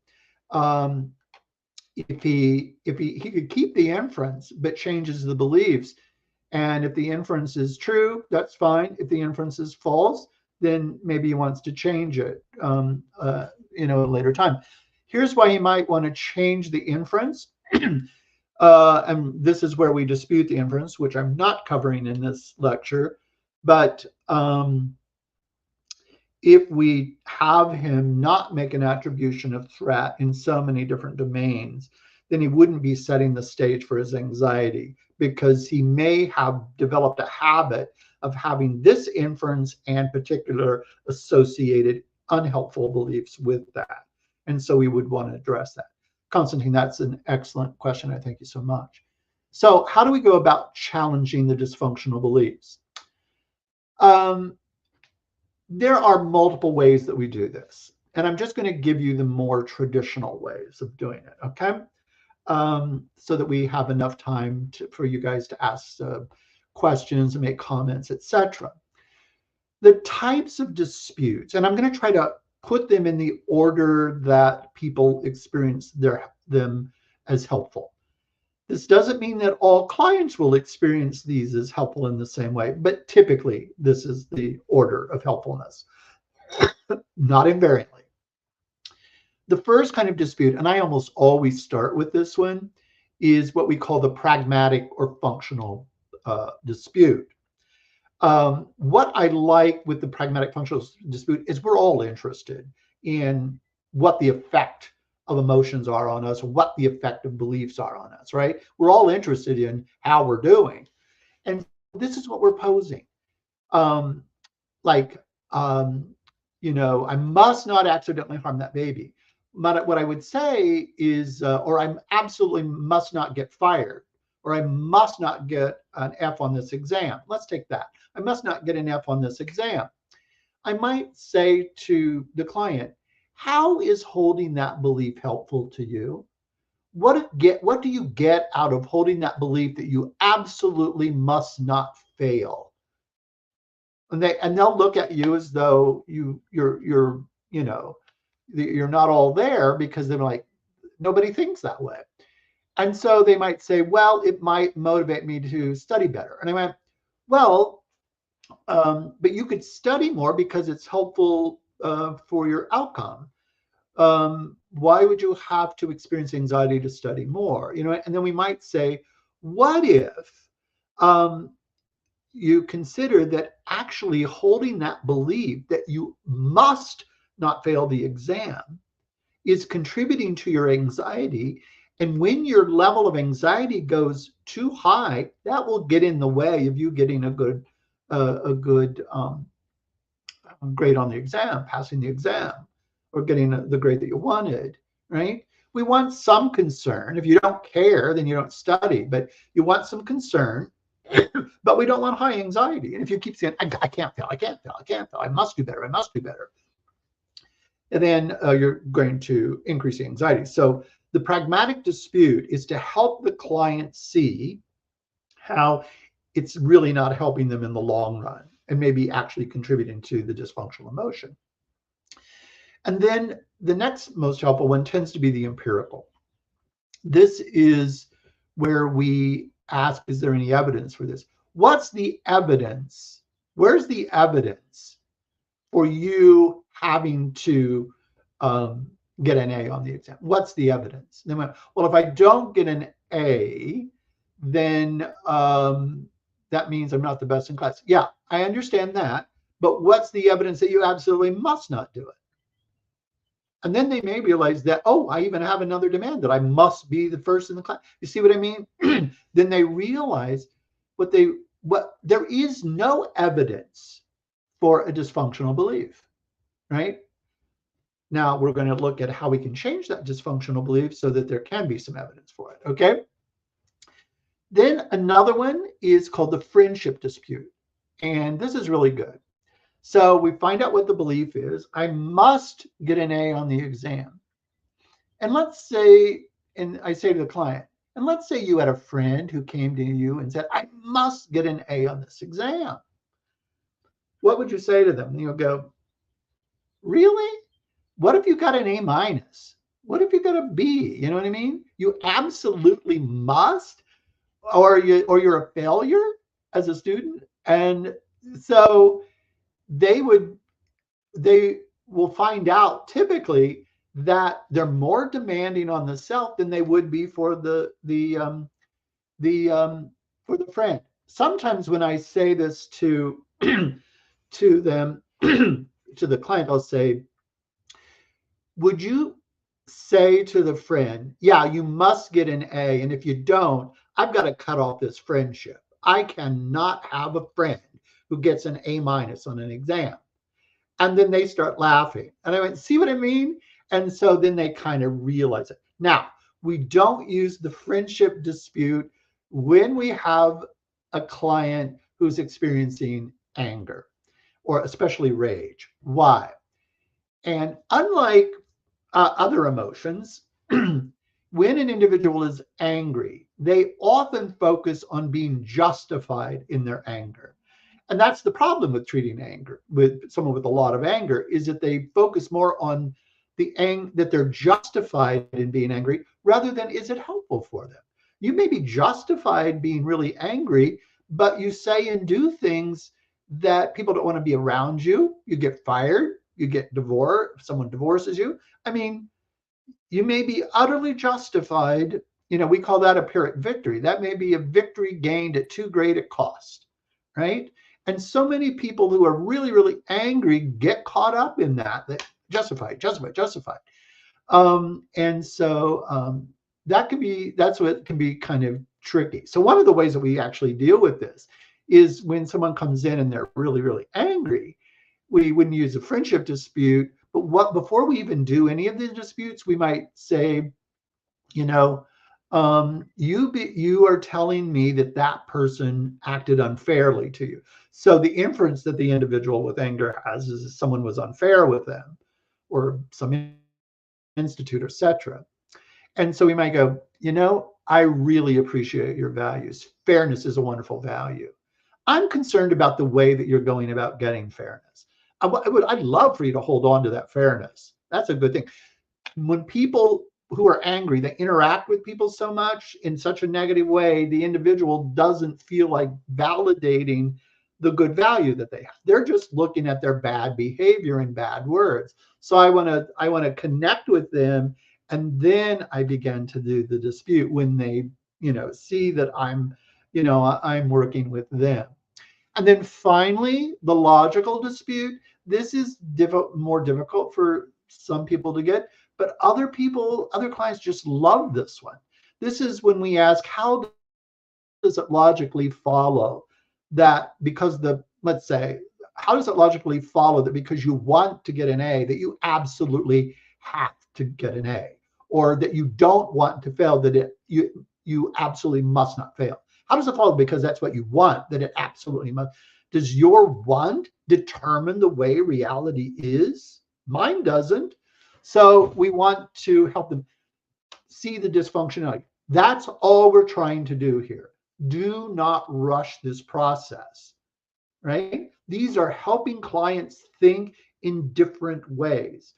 If he could keep the inference but changes the beliefs, and if the inference is true, that's fine. If the inference is false, then maybe he wants to change it a later time. Here's why you might want to change the inference. And this is where we dispute the inference, which I'm not covering in this lecture. But if we have him not make an attribution of threat in so many different domains, then he wouldn't be setting the stage for his anxiety, because he may have developed a habit of having this inference and particular associated unhelpful beliefs with that. And so we would want to address that. Constantine, that's an excellent question. I thank you so much. So how do we go about challenging the dysfunctional beliefs? There are multiple ways that we do this, and I'm just going to give you the more traditional ways of doing it, okay? So that we have enough time for you guys to ask questions and make comments, etc. The types of disputes, and I'm going to try to put them in the order that people experience them as helpful. This doesn't mean that all clients will experience these as helpful in the same way, but typically this is the order of helpfulness, not invariably. The first kind of dispute, and I almost always start with this one, is what we call the pragmatic or functional dispute. What I like with the pragmatic functional dispute is we're all interested in what the effect of emotions are on us, what the effect of beliefs are on us, right? We're all interested in how we're doing. And this is what we're posing. I must not accidentally harm that baby. But what I would say is, or I absolutely must not get fired, or I must not get an F on this exam. Let's take that. I must not get an F on this exam. I might say to the client, how is holding that belief helpful to you? what do you get out of holding that belief that you absolutely must not fail? And they'll look at you as though you're you know, you're not all there, because they're like, nobody thinks that way. And so they might say, well, it might motivate me to study better. And I went, well, but you could study more because it's helpful for your outcome. Why would you have to experience anxiety to study more? You know, and then we might say, what if you consider that actually holding that belief that you must not fail the exam is contributing to your anxiety. And when your level of anxiety goes too high, that will get in the way of you getting a good grade on the exam, passing the exam, or getting the grade that you wanted, right? We want some concern. If you don't care, then you don't study, but you want some concern, but we don't want high anxiety. And if you keep saying, I can't fail, I can't fail, I can't fail, I must do better, I must do better, and then you're going to increase the anxiety. So the pragmatic dispute is to help the client see how it's really not helping them in the long run and maybe actually contributing to the dysfunctional emotion. And then the next most helpful one tends to be the empirical. This is where we ask, is there any evidence for this? What's the evidence? Where's the evidence for you having to get an A on the exam? What's the evidence? They went, well, if I don't get an A, then that means I'm not the best in class. Yeah, I understand that, but what's the evidence that you absolutely must not do it? And then they may realize that, oh, I even have another demand that I must be the first in the class. You see what I mean? Then they realize what there is no evidence for a dysfunctional belief, right? Now we're going to look at how we can change that dysfunctional belief so that there can be some evidence for it, okay? Then another one is called the friendship dispute. And this is really good. So we find out what the belief is. I must get an A on the exam. And let's say, and I say to the client, and let's say you had a friend who came to you and said, I must get an A on this exam. What would you say to them? And you'll go, really? What if you got an A minus? What if you got a B? You know what I mean? You absolutely must, or you're a failure as a student. And so they will find out typically that they're more demanding on the self than they would be for the friend. Sometimes when I say this to them, to the client, I'll say, would you say to the friend, yeah, you must get an A, and if you don't, I've got to cut off this friendship. I cannot have a friend who gets an A minus on an exam. And then they start laughing. And I went, see what I mean? And so then they kind of realize it. Now, we don't use the friendship dispute when we have a client who's experiencing anger, or especially rage. Why? And unlike other emotions, when an individual is angry, they often focus on being justified in their anger. And that's the problem with treating anger, with someone with a lot of anger, is that they focus more on the that they're justified in being angry rather than is it helpful for them. You may be justified being really angry, but you say and do things that people don't want to be around you. You get fired, you get divorced, someone divorces you. I mean, you may be utterly justified. You know, we call that a Pyrrhic victory. That may be a victory gained at too great a cost, right? And so many people who are really, really angry get caught up in that justified. And so that's what can be kind of tricky. So one of the ways that we actually deal with this is when someone comes in and they're really, really angry, we wouldn't use a friendship dispute, but before we even do any of the disputes, we might say, you know, you are telling me that person acted unfairly to you. So the inference that the individual with anger has is that someone was unfair with them, or some institute, etc. And so we might go, I really appreciate your values. Fairness is a wonderful value. I'm concerned about the way that you're going about getting fairness. I'd love for you to hold on to that fairness. That's a good thing. When people who are angry, they interact with people so much in such a negative way, the individual doesn't feel like validating the good value that they have. They're just looking at their bad behavior and bad words. So I want to connect with them, and then I begin to do the dispute when they, see that I'm working with them. And then finally, the logical dispute. This is more difficult for some people to get, but other clients just love this one. This is when we ask, how does it logically follow that let's say, how does it logically follow that because you want to get an A, that you absolutely have to get an A, or that you don't want to fail, that you absolutely must not fail? How does it follow because that's what you want, that it absolutely must? Does your want determine the way reality is? Mine doesn't. So we want to help them see the dysfunctionality. That's all we're trying to do here. Do not rush this process, right? These are helping clients think in different ways.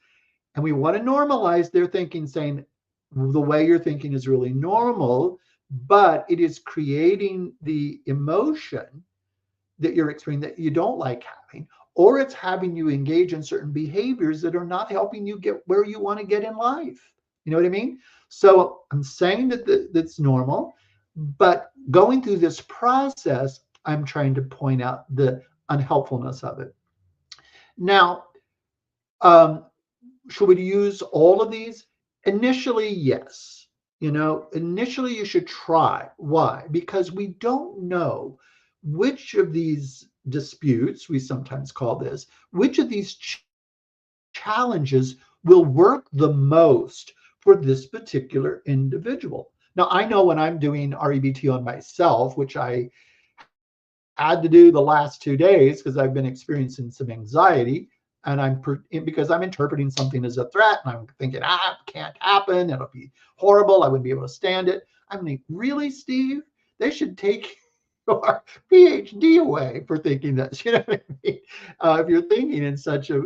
And we want to normalize their thinking, saying the way you're thinking is really normal, but it is creating the emotion that you're experiencing that you don't like having, or it's having you engage in certain behaviors that are not helping you get where you want to get in life. You know what I mean? So I'm saying that that's normal, but going through this process, I'm trying to point out the unhelpfulness of it. Now, um, should we use all of these? Initially, yes. Initially you should try. Why? Because we don't know which of these disputes, we sometimes call this, which of these challenges will work the most for this particular individual. Now, I know when I'm doing REBT on myself, which I had to do the last 2 days because I've been experiencing some anxiety, and because I'm interpreting something as a threat, and I'm thinking, it can't happen, it'll be horrible, I wouldn't be able to stand it. I mean, really, Steve? They should take your PhD away for thinking this. You know what I mean? If you're thinking in such an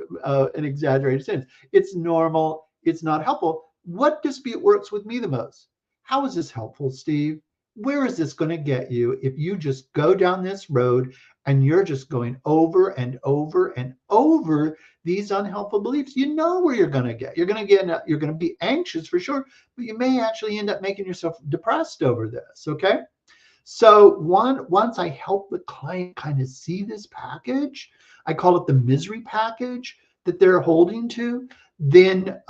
exaggerated sense, it's normal. It's not helpful. What dispute works with me the most? How is this helpful, Steve? Where is this going to get you if you just go down this road and you're just going over and over and over these unhelpful beliefs? You know where you're going to get. You're going to be anxious for sure, but you may actually end up making yourself depressed over this. Okay. So once I help the client kind of see this package, I call it the misery package that they're holding to, then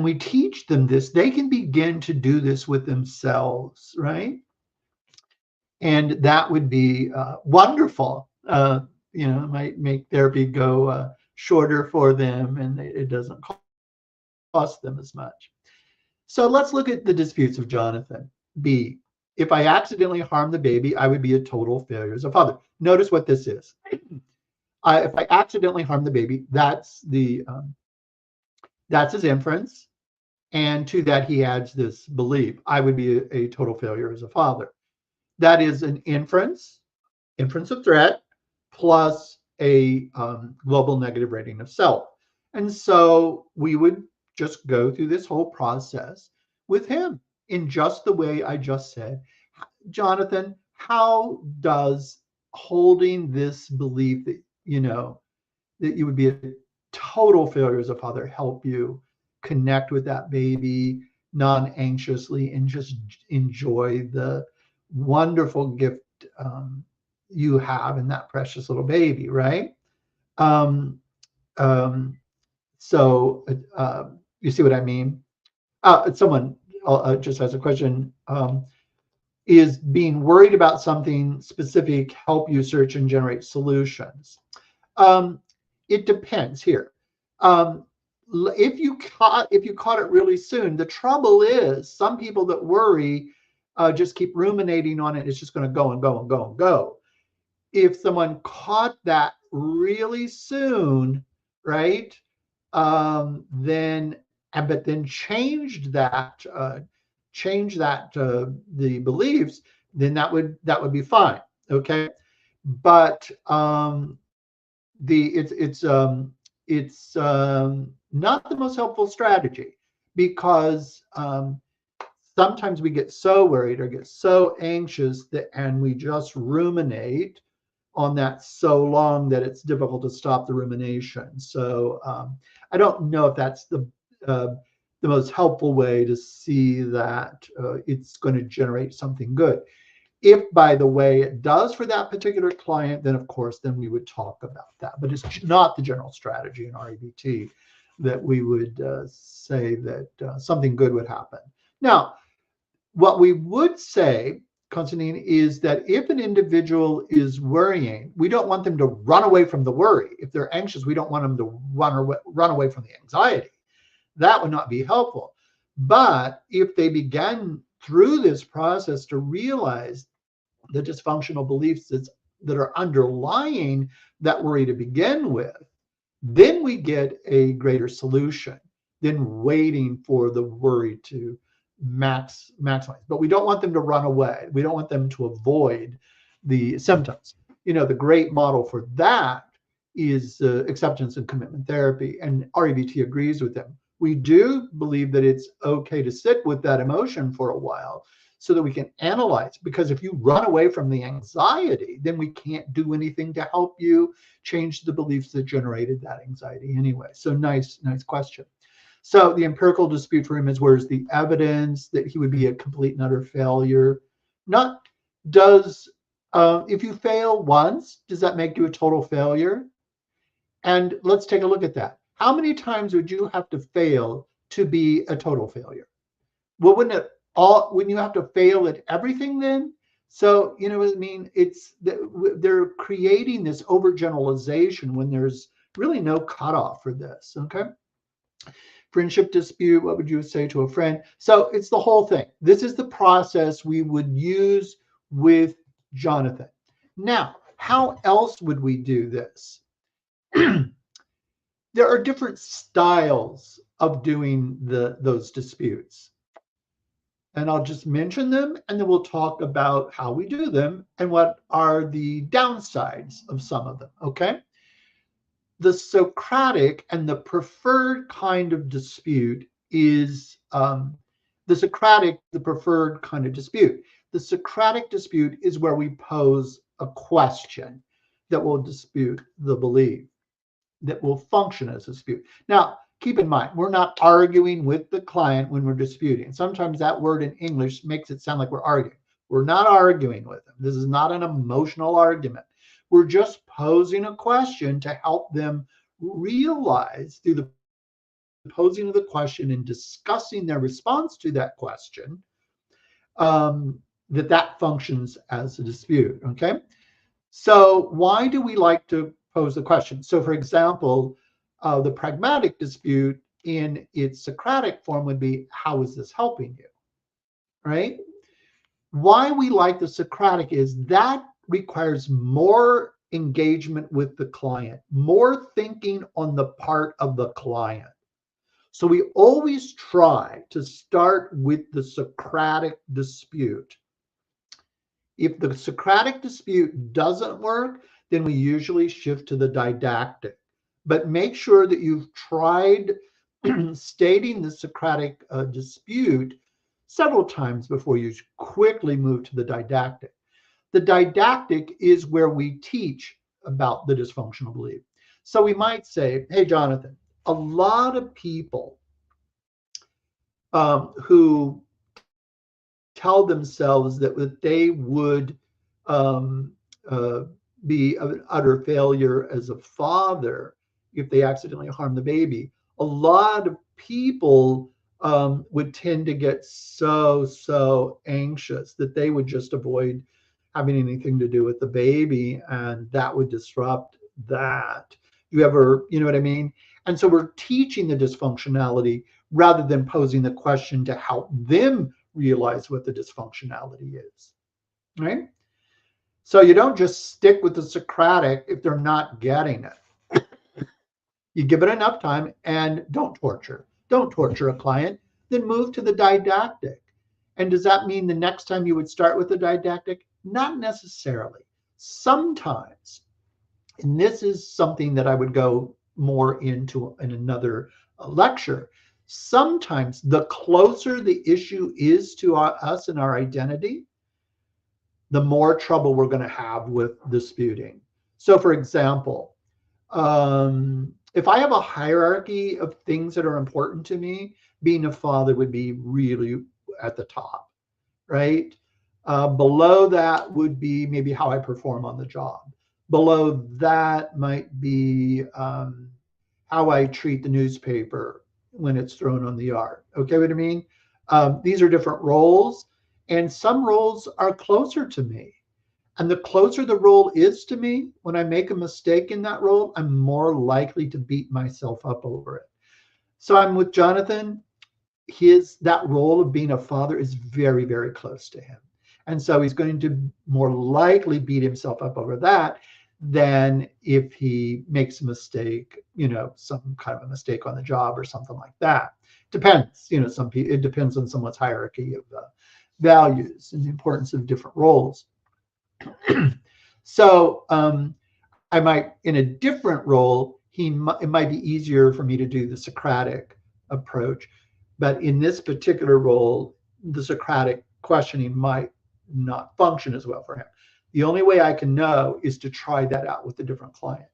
we teach them this, they can begin to do this with themselves, right? And that would be wonderful. It might make therapy go shorter for them, and it doesn't cost them as much. So let's look at the disputes of Jonathan. B, if I accidentally harm the baby, I would be a total failure as a father. Notice what this is. If I accidentally harm the baby, that's his inference. And to that, he adds this belief: I would be a total failure as a father. That is an inference of threat, plus a global negative rating of self. And so we would just go through this whole process with him in just the way I just said. Jonathan, how does holding this belief that, that you would be a total failure as a father help you connect with that baby non-anxiously and just enjoy the wonderful gift you have in that precious little baby, right? Um, um, so you see what I mean? Someone just has a question. Is being worried about something specific help you search and generate solutions? It depends here. If you caught it really soon, the trouble is some people that worry just keep ruminating on it. It's just going to go and go and go and go. If someone caught that really soon, right, then and but then changed that the beliefs, then that would be fine. Okay, but it's not the most helpful strategy, because sometimes we get so worried or get so anxious that, and we just ruminate on that so long that it's difficult to stop the rumination. So I don't know if that's the most helpful way to see that it's going to generate something good. If, by the way, it does for that particular client, then of course, then we would talk about that. But it's not the general strategy in REBT that we would say that something good would happen. Now, what we would say, Constantine, is that if an individual is worrying, we don't want them to run away from the worry. If they're anxious, we don't want them to run away from the anxiety. That would not be helpful. But if they begin through this process to realize the dysfunctional beliefs that are underlying that worry to begin with, then we get a greater solution than waiting for the worry to maximize. But we don't want them to run away. We don't want them to avoid the symptoms. The great model for that is acceptance and commitment therapy, and REBT agrees with them. We do believe that it's okay to sit with that emotion for a while so that we can analyze, because if you run away from the anxiety, then we can't do anything to help you change the beliefs that generated that anxiety anyway. So nice question. So the empirical dispute for him is, where's the evidence that he would be a complete and utter failure? Not does, if you fail once, does that make you a total failure? And let's take a look at that. How many times would you have to fail to be a total failure? Well, wouldn't you have to fail at everything then? So, you know what I mean? They're creating this overgeneralization when there's really no cutoff for this, okay? Friendship dispute, what would you say to a friend? So it's the whole thing. This is the process we would use with Jonathan. Now, how else would we do this? There are different styles of doing those disputes. And I'll just mention them, and then we'll talk about how we do them and what are the downsides of some of them, okay? The Socratic and the preferred kind of dispute is the preferred kind of dispute. The Socratic dispute is where we pose a question that will dispute the belief, that will function as a dispute. Now, keep in mind, we're not arguing with the client when we're disputing. Sometimes that word in English makes it sound like we're arguing. We're not arguing with them. This is not an emotional argument. We're just posing a question to help them realize through the posing of the question and discussing their response to that question, that functions as a dispute, okay? So why do we like to pose the question? So for example, the pragmatic dispute in its Socratic form would be, how is this helping you, right? Why we like the Socratic is that requires more engagement with the client, more thinking on the part of the client. So we always try to start with the Socratic dispute. If the Socratic dispute doesn't work, then we usually shift to the didactic. But make sure that you've tried stating the Socratic dispute several times before you quickly move to the didactic. The didactic is where we teach about the dysfunctional belief. So we might say, hey, Jonathan, a lot of people who tell themselves that they would be an utter failure as a father if they accidentally harm the baby. A lot of people would tend to get so anxious that they would just avoid having anything to do with the baby, and that would disrupt that. You know what I mean? And so we're teaching the dysfunctionality rather than posing the question to help them realize what the dysfunctionality is, right? So you don't just stick with the Socratic if they're not getting it. You give it enough time and don't torture. Don't torture a client. Then move to the didactic. And does that mean the next time you would start with the didactic? Not necessarily. Sometimes, and this is something that I would go more into in another lecture. Sometimes the closer the issue is to us and our identity, the more trouble we're going to have with disputing. So, for example, if I have a hierarchy of things that are important to me, being a father would be really at the top, right? Below that would be maybe how I perform on the job. Below that might be how I treat the newspaper when it's thrown on the yard. Okay, what I mean? These are different roles, and some roles are closer to me. And the closer the role is to me, when I make a mistake in that role, I'm more likely to beat myself up over it. So I'm with Jonathan. That role of being a father is very, very close to him. And so he's going to more likely beat himself up over that than if he makes a mistake, some kind of a mistake on the job or something like that. Depends, some people, it depends on someone's hierarchy of values and the importance of different roles. So I might, in a different role, it might be easier for me to do the Socratic approach. But in this particular role, the Socratic questioning might not function as well for him. The only way I can know is to try that out with a different client.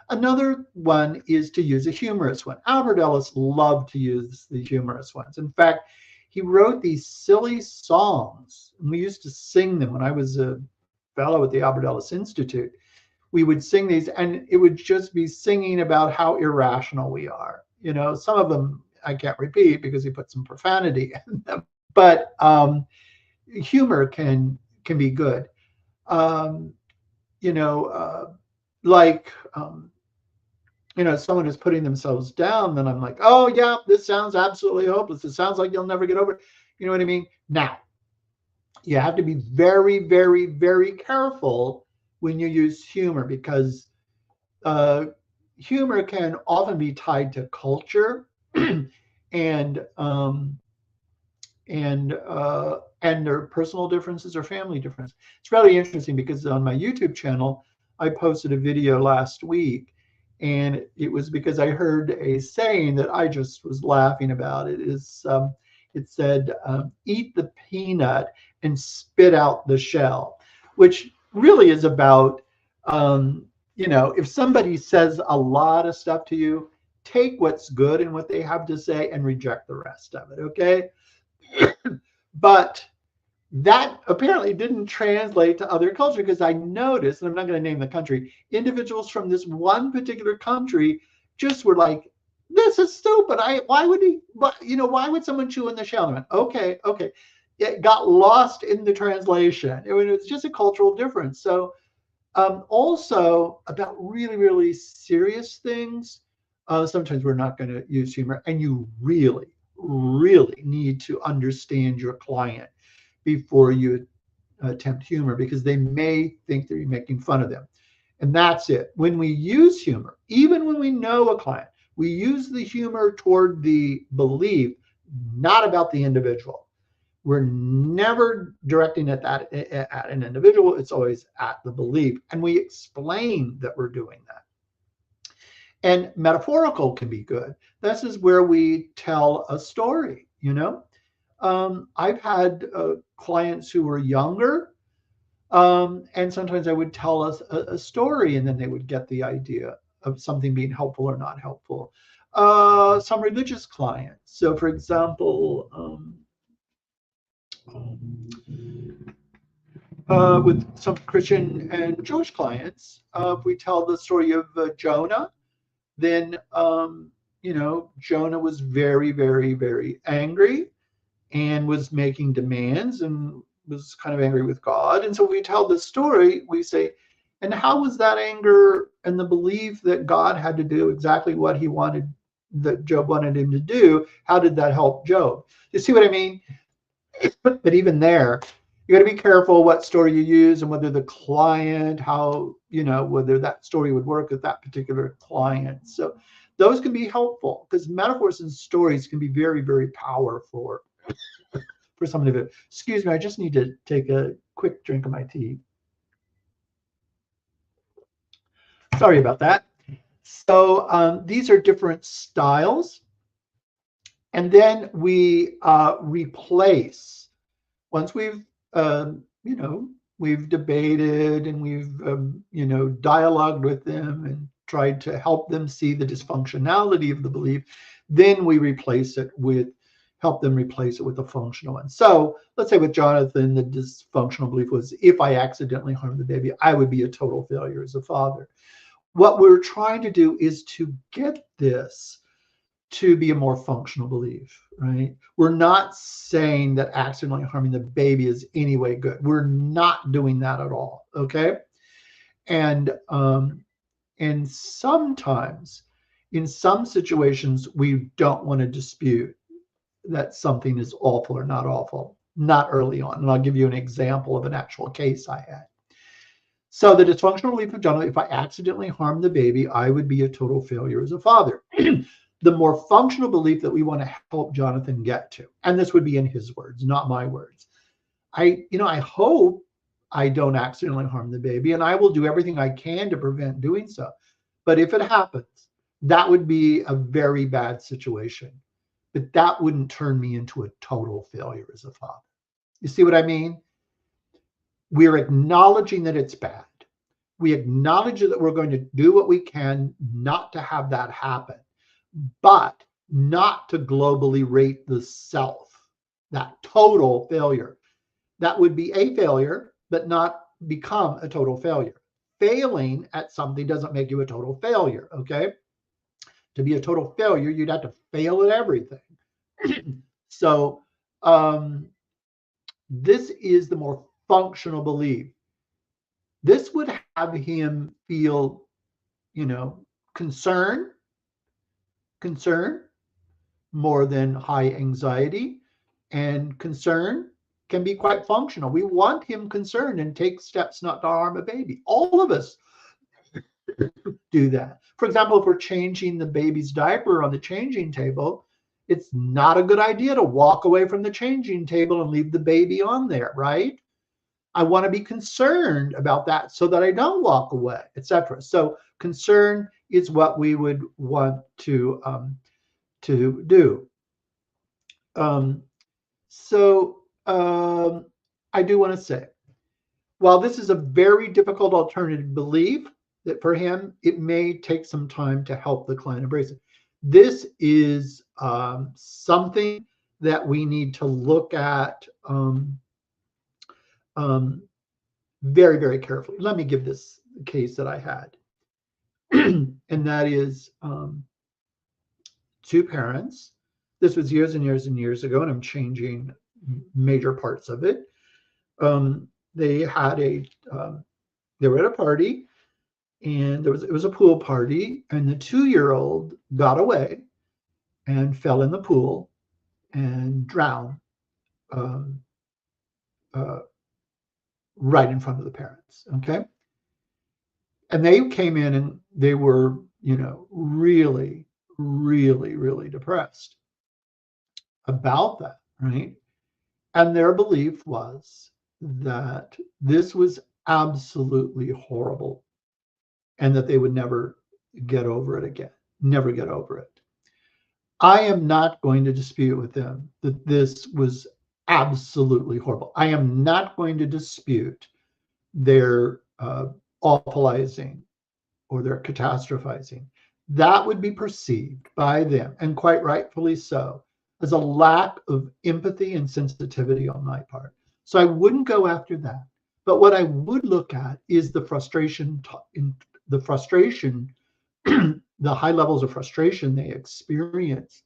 Another one is to use a humorous one. Albert Ellis loved to use the humorous ones. In fact, he wrote these silly songs, and we used to sing them when I was a fellow at the Albert Ellis Institute. We would sing these, and it would just be singing about how irrational we are. Some of them I can't repeat because he put some profanity in them, but humor can be good. Someone is putting themselves down, then I'm like, oh yeah, this sounds absolutely hopeless. It sounds like you'll never get over it. You know what I mean? Now, you have to be very, very, very careful when you use humor, because humor can often be tied to culture and their personal differences or family differences. It's really interesting because on my YouTube channel, I posted a video last week, and it was because I heard a saying that I just was laughing about. It said, eat the peanut and spit out the shell, which really is about, if somebody says a lot of stuff to you, take what's good in what they have to say and reject the rest of it, okay? But that apparently didn't translate to other cultures, because I noticed, and I'm not going to name the country, individuals from this one particular country just were like, this is stupid. Why would someone chew in the shell? And I went, okay. It got lost in the translation. It was just a cultural difference. So also about really, really serious things, sometimes we're not going to use humor, and you really, really need to understand your client before you attempt humor, because they may think that you're making fun of them. And that's it. When we use humor, even when we know a client, we use the humor toward the belief, not about the individual. We're never directing it at an individual. It's always at the belief. And we explain that we're doing that. And metaphorical can be good. This is where we tell a story, I've had clients who were younger, and sometimes I would tell us a story, and then they would get the idea of something being helpful or not helpful. Some religious clients. So, for example, with some Christian and Jewish clients, if we tell the story of Jonah, then Jonah was very, very, very angry and was making demands and was kind of angry with God. And so we tell this story, we say, and how was that anger and the belief that God had to do exactly what he wanted, that Job wanted him to do, how did that help Job? You see what I mean? But even there, you got to be careful what story you use and whether the client, whether that story would work with that particular client. So Those can be helpful because metaphors and stories can be very, very powerful for somebody to, excuse me, I just need to take a quick drink of my tea. Sorry about that. So these are different styles. And then we replace, once we've, we've debated and we've, dialogued with them and tried to help them see the dysfunctionality of the belief, then we help them replace it with a functional one. So let's say with Jonathan, the dysfunctional belief was, if I accidentally harm the baby, I would be a total failure as a father. What we're trying to do is to get this to be a more functional belief, right? We're not saying that accidentally harming the baby is anyway good. We're not doing that at all, okay? And sometimes, in some situations, we don't want to dispute that something is awful or not awful, not early on. And I'll give you an example of an actual case I had. So the dysfunctional belief of Jonathan, if I accidentally harm the baby, I would be a total failure as a father. The more functional belief that we want to help Jonathan get to, and this would be in his words, not my words. I hope I don't accidentally harm the baby, and I will do everything I can to prevent doing so. But if it happens, that would be a very bad situation. But that wouldn't turn me into a total failure as a father. You see what I mean? We're acknowledging that it's bad. We acknowledge that we're going to do what we can not to have that happen, but not to globally rate the self, that total failure. That would be a failure, but not become a total failure. Failing at something doesn't make you a total failure, okay? To be a total failure, you'd have to fail at everything. So this is the more functional belief. This would have him feel, concern more than high anxiety, and concern can be quite functional. We want him concerned and take steps not to harm a baby. All of us do that. For example, if we're changing the baby's diaper on the changing table, it's not a good idea to walk away from the changing table and leave the baby on there, right? I want to be concerned about that so that I don't walk away, etc. So concern is what we would want to do. I do want to say, while this is a very difficult alternative belief, that for him, it may take some time to help the client embrace it. This is something that we need to look at very, very carefully. Let me give this case that I had. And that is two parents. This was years and years and years ago, and I'm changing major parts of it. They were at a party, and it was a pool party, and the 2-year-old got away and fell in the pool and drowned right in front of the parents. Okay. And they came in and they were, really, really, really depressed about that, right? And their belief was that this was absolutely horrible and that they would never get over it again, never get over it. I am not going to dispute with them that this was absolutely horrible. I am not going to dispute their awfulizing or their catastrophizing. That would be perceived by them, and quite rightfully so, as a lack of empathy and sensitivity on my part. So I wouldn't go after that. But what I would look at is the frustration, the high levels of frustration they experience.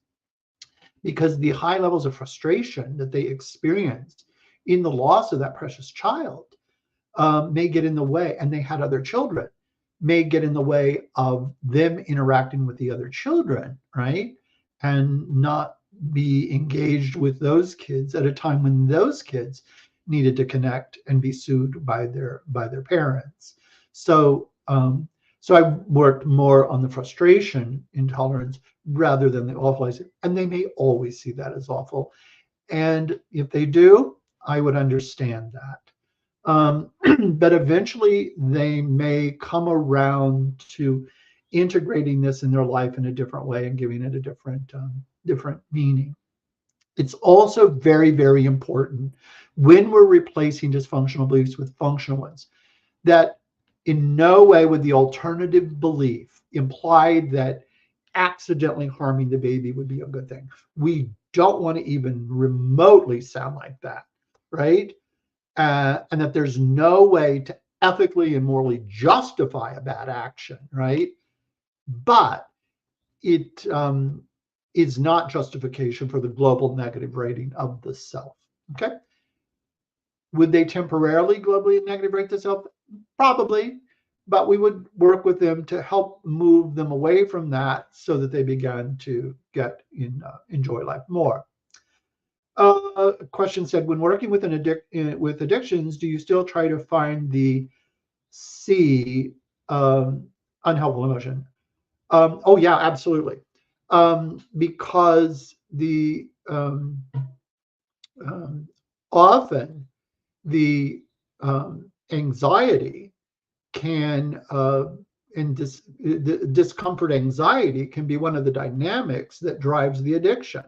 Because the high levels of frustration that they experience in the loss of that precious child may get in the way, and they had other children, may get in the way of them interacting with the other children, right? And not be engaged with those kids at a time when those kids needed to connect and be soothed by their parents. So So I worked more on the frustration intolerance rather than the awfulizing. And they may always see that as awful. And if they do, I would understand that. But eventually they may come around to integrating this in their life in a different way and giving it a different meaning. It's also very, very important when we're replacing dysfunctional beliefs with functional ones that in no way would the alternative belief imply that accidentally harming the baby would be a good thing. We don't want to even remotely sound like that, right? And that there's no way to ethically and morally justify a bad action, right? But it is not justification for the global negative rating of the self. Okay. Would they temporarily globally negative rate the self? Probably, but we would work with them to help move them away from that so that they begin to enjoy life more. A question said, when working with with addictions, do you still try to find the C, unhelpful emotion? Oh yeah, absolutely. Because often the anxiety can and discomfort anxiety can be one of the dynamics that drives the addiction.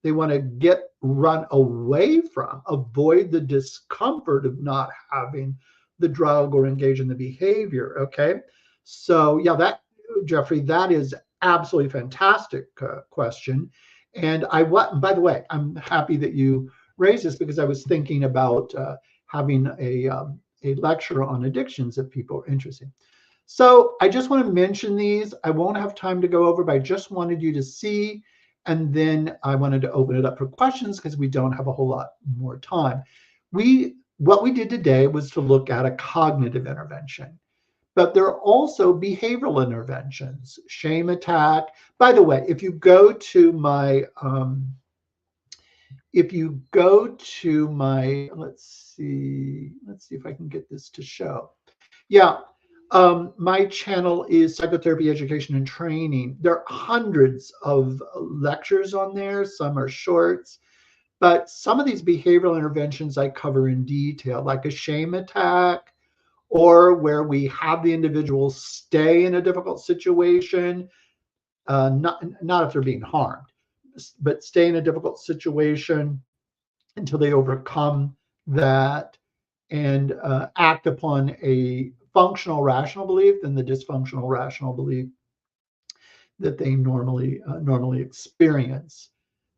They want to run away from, avoid the discomfort of not having the drug or engage in the behavior. Okay. So yeah, Jeffrey, that is absolutely fantastic question. And by the way, I'm happy that you raised this because I was thinking about having a lecture on addictions if people are interested. So I just want to mention these. I won't have time to go over, but I just wanted you to see. And then I wanted to open it up for questions because we don't have a whole lot more time. What we did today was to look at a cognitive intervention, but there are also behavioral interventions, shame attack. By the way, if you go to my let's see if I can get this to show. Yeah, my channel is Psychotherapy Education and Training. There are hundreds of lectures on there. Some are shorts, but some of these behavioral interventions I cover in detail, like a shame attack, or where we have the individual stay in a difficult situation, not if they're being harmed, but stay in a difficult situation until they overcome that and act upon a functional rational belief than the dysfunctional rational belief that they normally experience.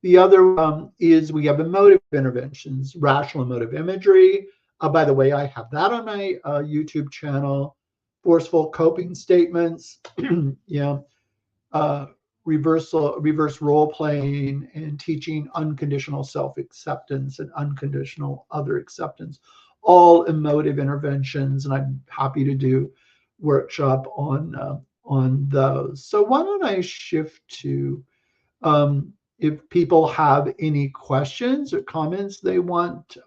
The other is we have emotive interventions, rational emotive imagery. By the way, I have that on my YouTube channel. Forceful coping statements, reverse role playing, and teaching unconditional self-acceptance and unconditional other acceptance, all emotive interventions, and I'm happy to do workshop on those. So why don't I shift to if people have any questions or comments they want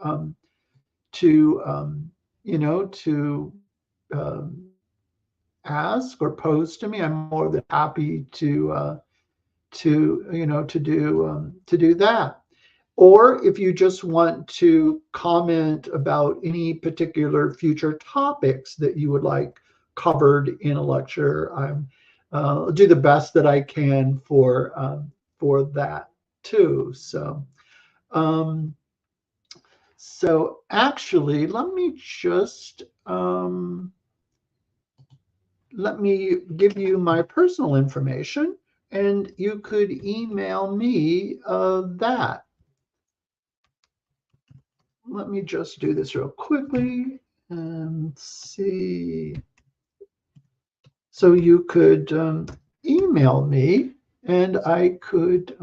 to ask or pose to me, I'm more than happy to do that. Or if you just want to comment about any particular future topics that you would like covered in a lecture, I'll do the best that I can for that too. So actually, let me just let me give you my personal information, and you could email me that. Let me just do this real quickly and see. So you could email me, and I could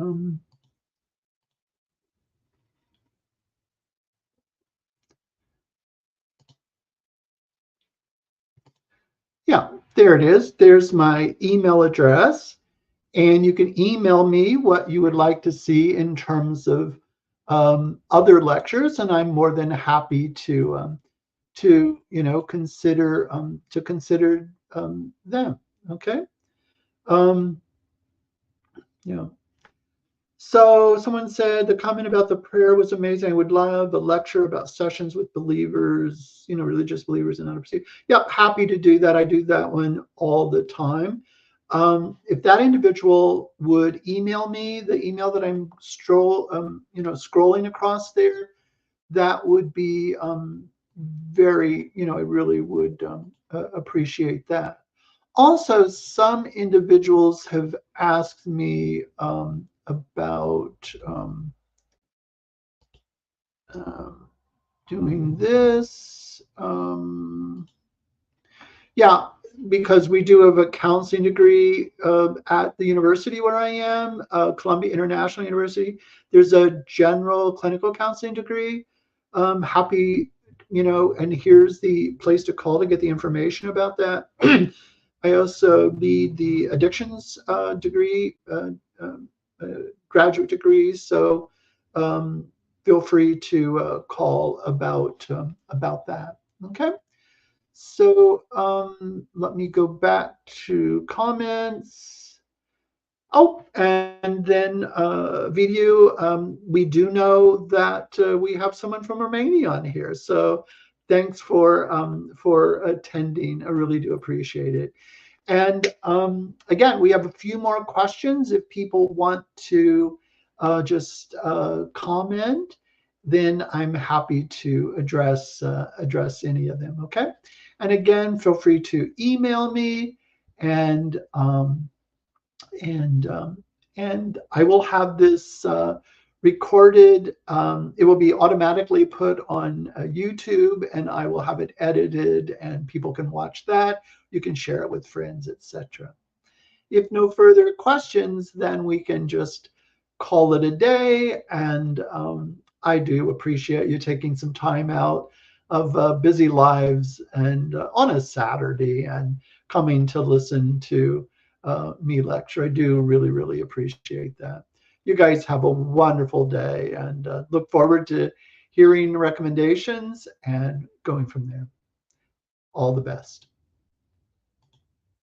yeah, there it is. There's my email address. And you can email me what you would like to see in terms of other lectures, and I'm more than happy to consider them. Okay. Yeah. So someone said the comment about the prayer was amazing. I would love a lecture about sessions with believers, religious believers and other. Yep, happy to do that. I do that one all the time. If that individual would email me the email that I'm scrolling across there, that would be very, I really would appreciate that. Also, some individuals have asked me about doing this. Yeah, because we do have a counseling degree at the university where I am, Columbia International University. There's a general clinical counseling degree. Happy, and here's the place to call to get the information about that. I also lead the addictions degree, graduate degree. So feel free to call about that. Okay. So let me go back to comments. Oh, and then video. We do know that we have someone from Romania on here. So thanks for attending. I really do appreciate it. And again, we have a few more questions. If people want to just comment, then I'm happy to address any of them. Okay. And again, feel free to email me, and and um, and I will have this recorded. It will be automatically put on YouTube, and I will have it edited, and people can watch that. You can share it with friends, etc. If no further questions, then we can just call it a day. And I do appreciate you taking some time out of busy lives and on a Saturday and coming to listen to me lecture. I do really, really appreciate that. You guys have a wonderful day, and look forward to hearing recommendations and going from there. All the best.